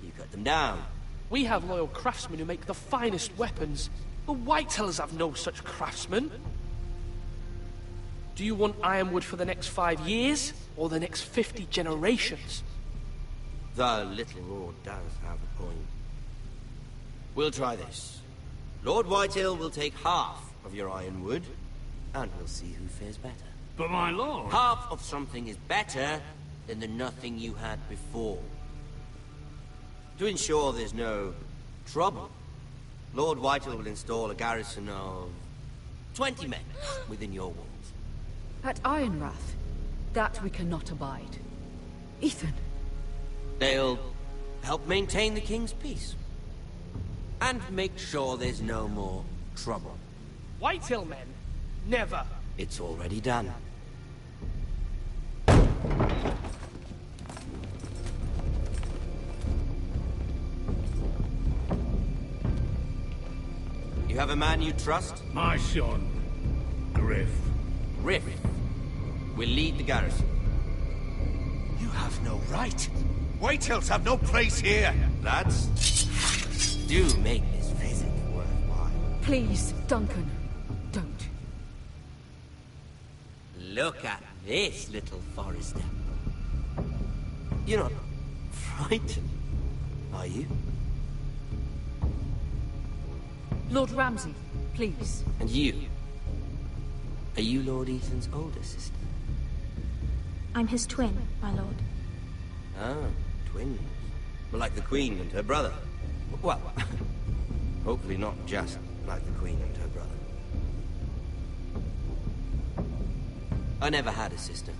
you cut them down. We have loyal craftsmen who make the finest weapons. The Whitehills have no such craftsmen. Do you want Ironwood for the next 5 years, or the next 50 generations? The little lord does have a point. We'll try this. Lord Whitehill will take half of your Ironwood, and we'll see who fares better. But my lord... Half of something is better than the nothing you had before. To ensure there's no trouble, Lord Whitehill will install a garrison of 20 men within your walls. At Ironrath? That we cannot abide. Ethan. They'll help maintain the king's peace. And make sure there's no more trouble. Whitehill men? Never. It's already done. You have a man you trust? My son, Griff. Griff will lead the garrison. You have no right. Whitehills have no place here. Lads, do make this visit worthwhile. Please, Duncan, don't. Look at this, little Forrester. You're not frightened, are you? Lord Ramsay, please. And you? Are you Lord Ethan's older sister? I'm his twin, my lord. Ah, twins. Well, like the Queen and her brother. Well, hopefully not just like the Queen and her brother. I never had a sister.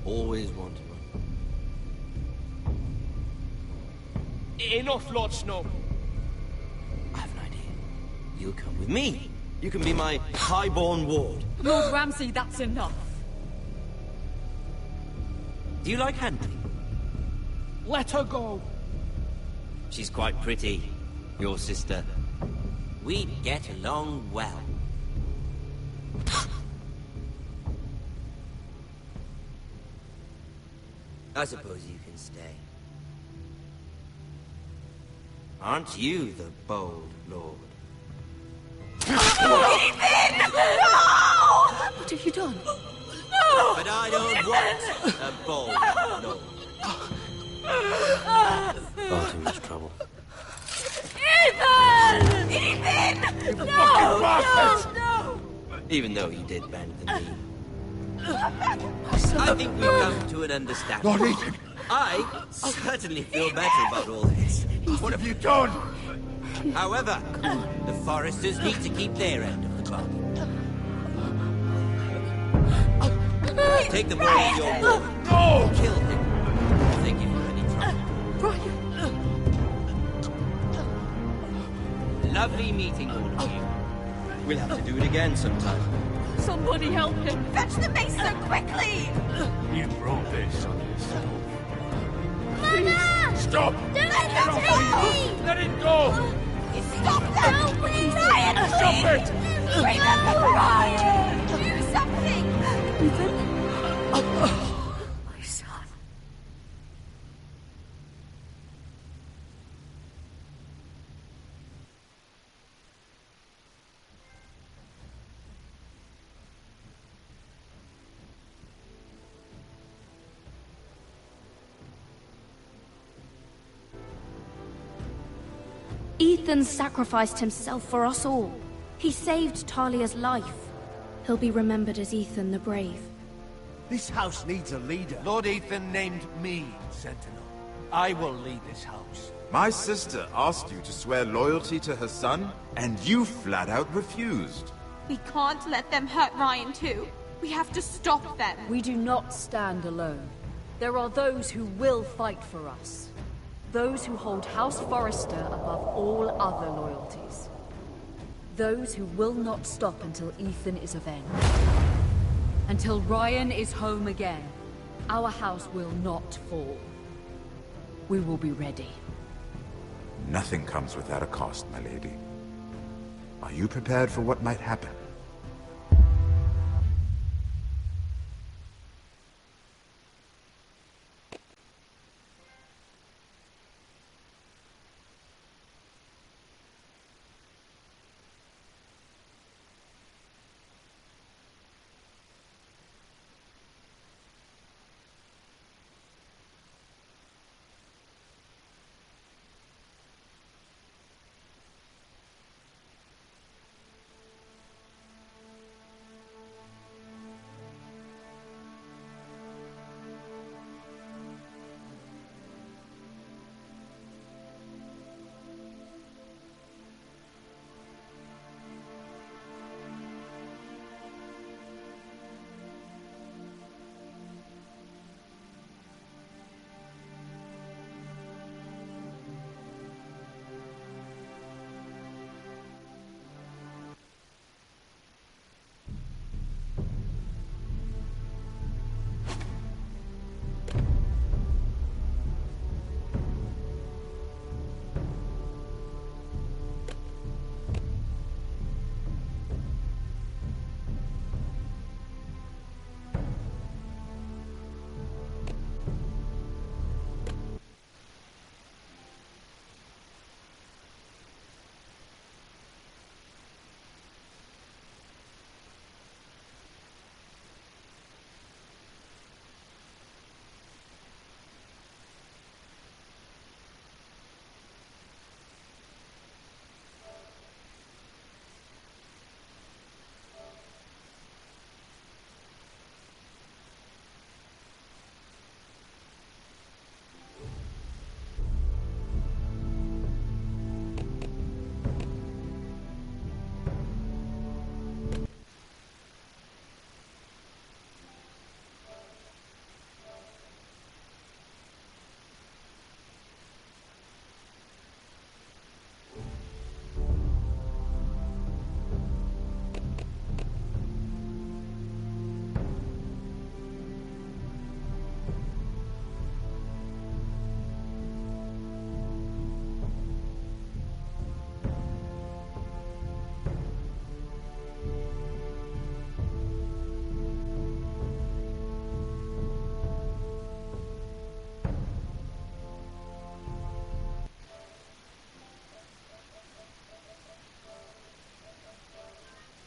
Always wanted one. Enough, Lord Snow. I have an idea. You'll come with me. You can be my highborn ward. Lord Ramsay, that's enough. Do you like hunting? Let her go. She's quite pretty, your sister. We'd get along well. I suppose you can stay. Aren't you the bold lord? Ethan! No! What have you done? No! But I don't want a bold lord. Got in much trouble. Ethan! Ethan! No! No! Even though you did bend the knee. I think we've come to an understanding. Lord Ethan! I certainly feel better about all this. What have you done? However, the Foresters need to keep their end of the bargain. Take the boy as your wolf. No! Kill him if they give you any trouble. Lovely meeting all of you. We'll have to do it again sometime. Somebody help him! Fetch the mace so quickly! You brought this on yourself. Mama! Stop! Don't let him take me! Let it go! Stop that! Ryan, Stop it! Remember Ryan! Do something! Ethan? My son. Ethan sacrificed himself for us all. He saved Talia's life. He'll be remembered as Ethan the Brave. This house needs a leader. Lord Ethan named me Sentinel. I will lead this house. My sister asked you to swear loyalty to her son, and you flat out refused. We can't let them hurt Ryan too. We have to stop them. We do not stand alone. There are those who will fight for us. Those who hold House Forrester above all other loyalties. Those who will not stop until Ethan is avenged. Until Ryan is home again, our house will not fall. We will be ready. Nothing comes without a cost, my lady. Are you prepared for what might happen?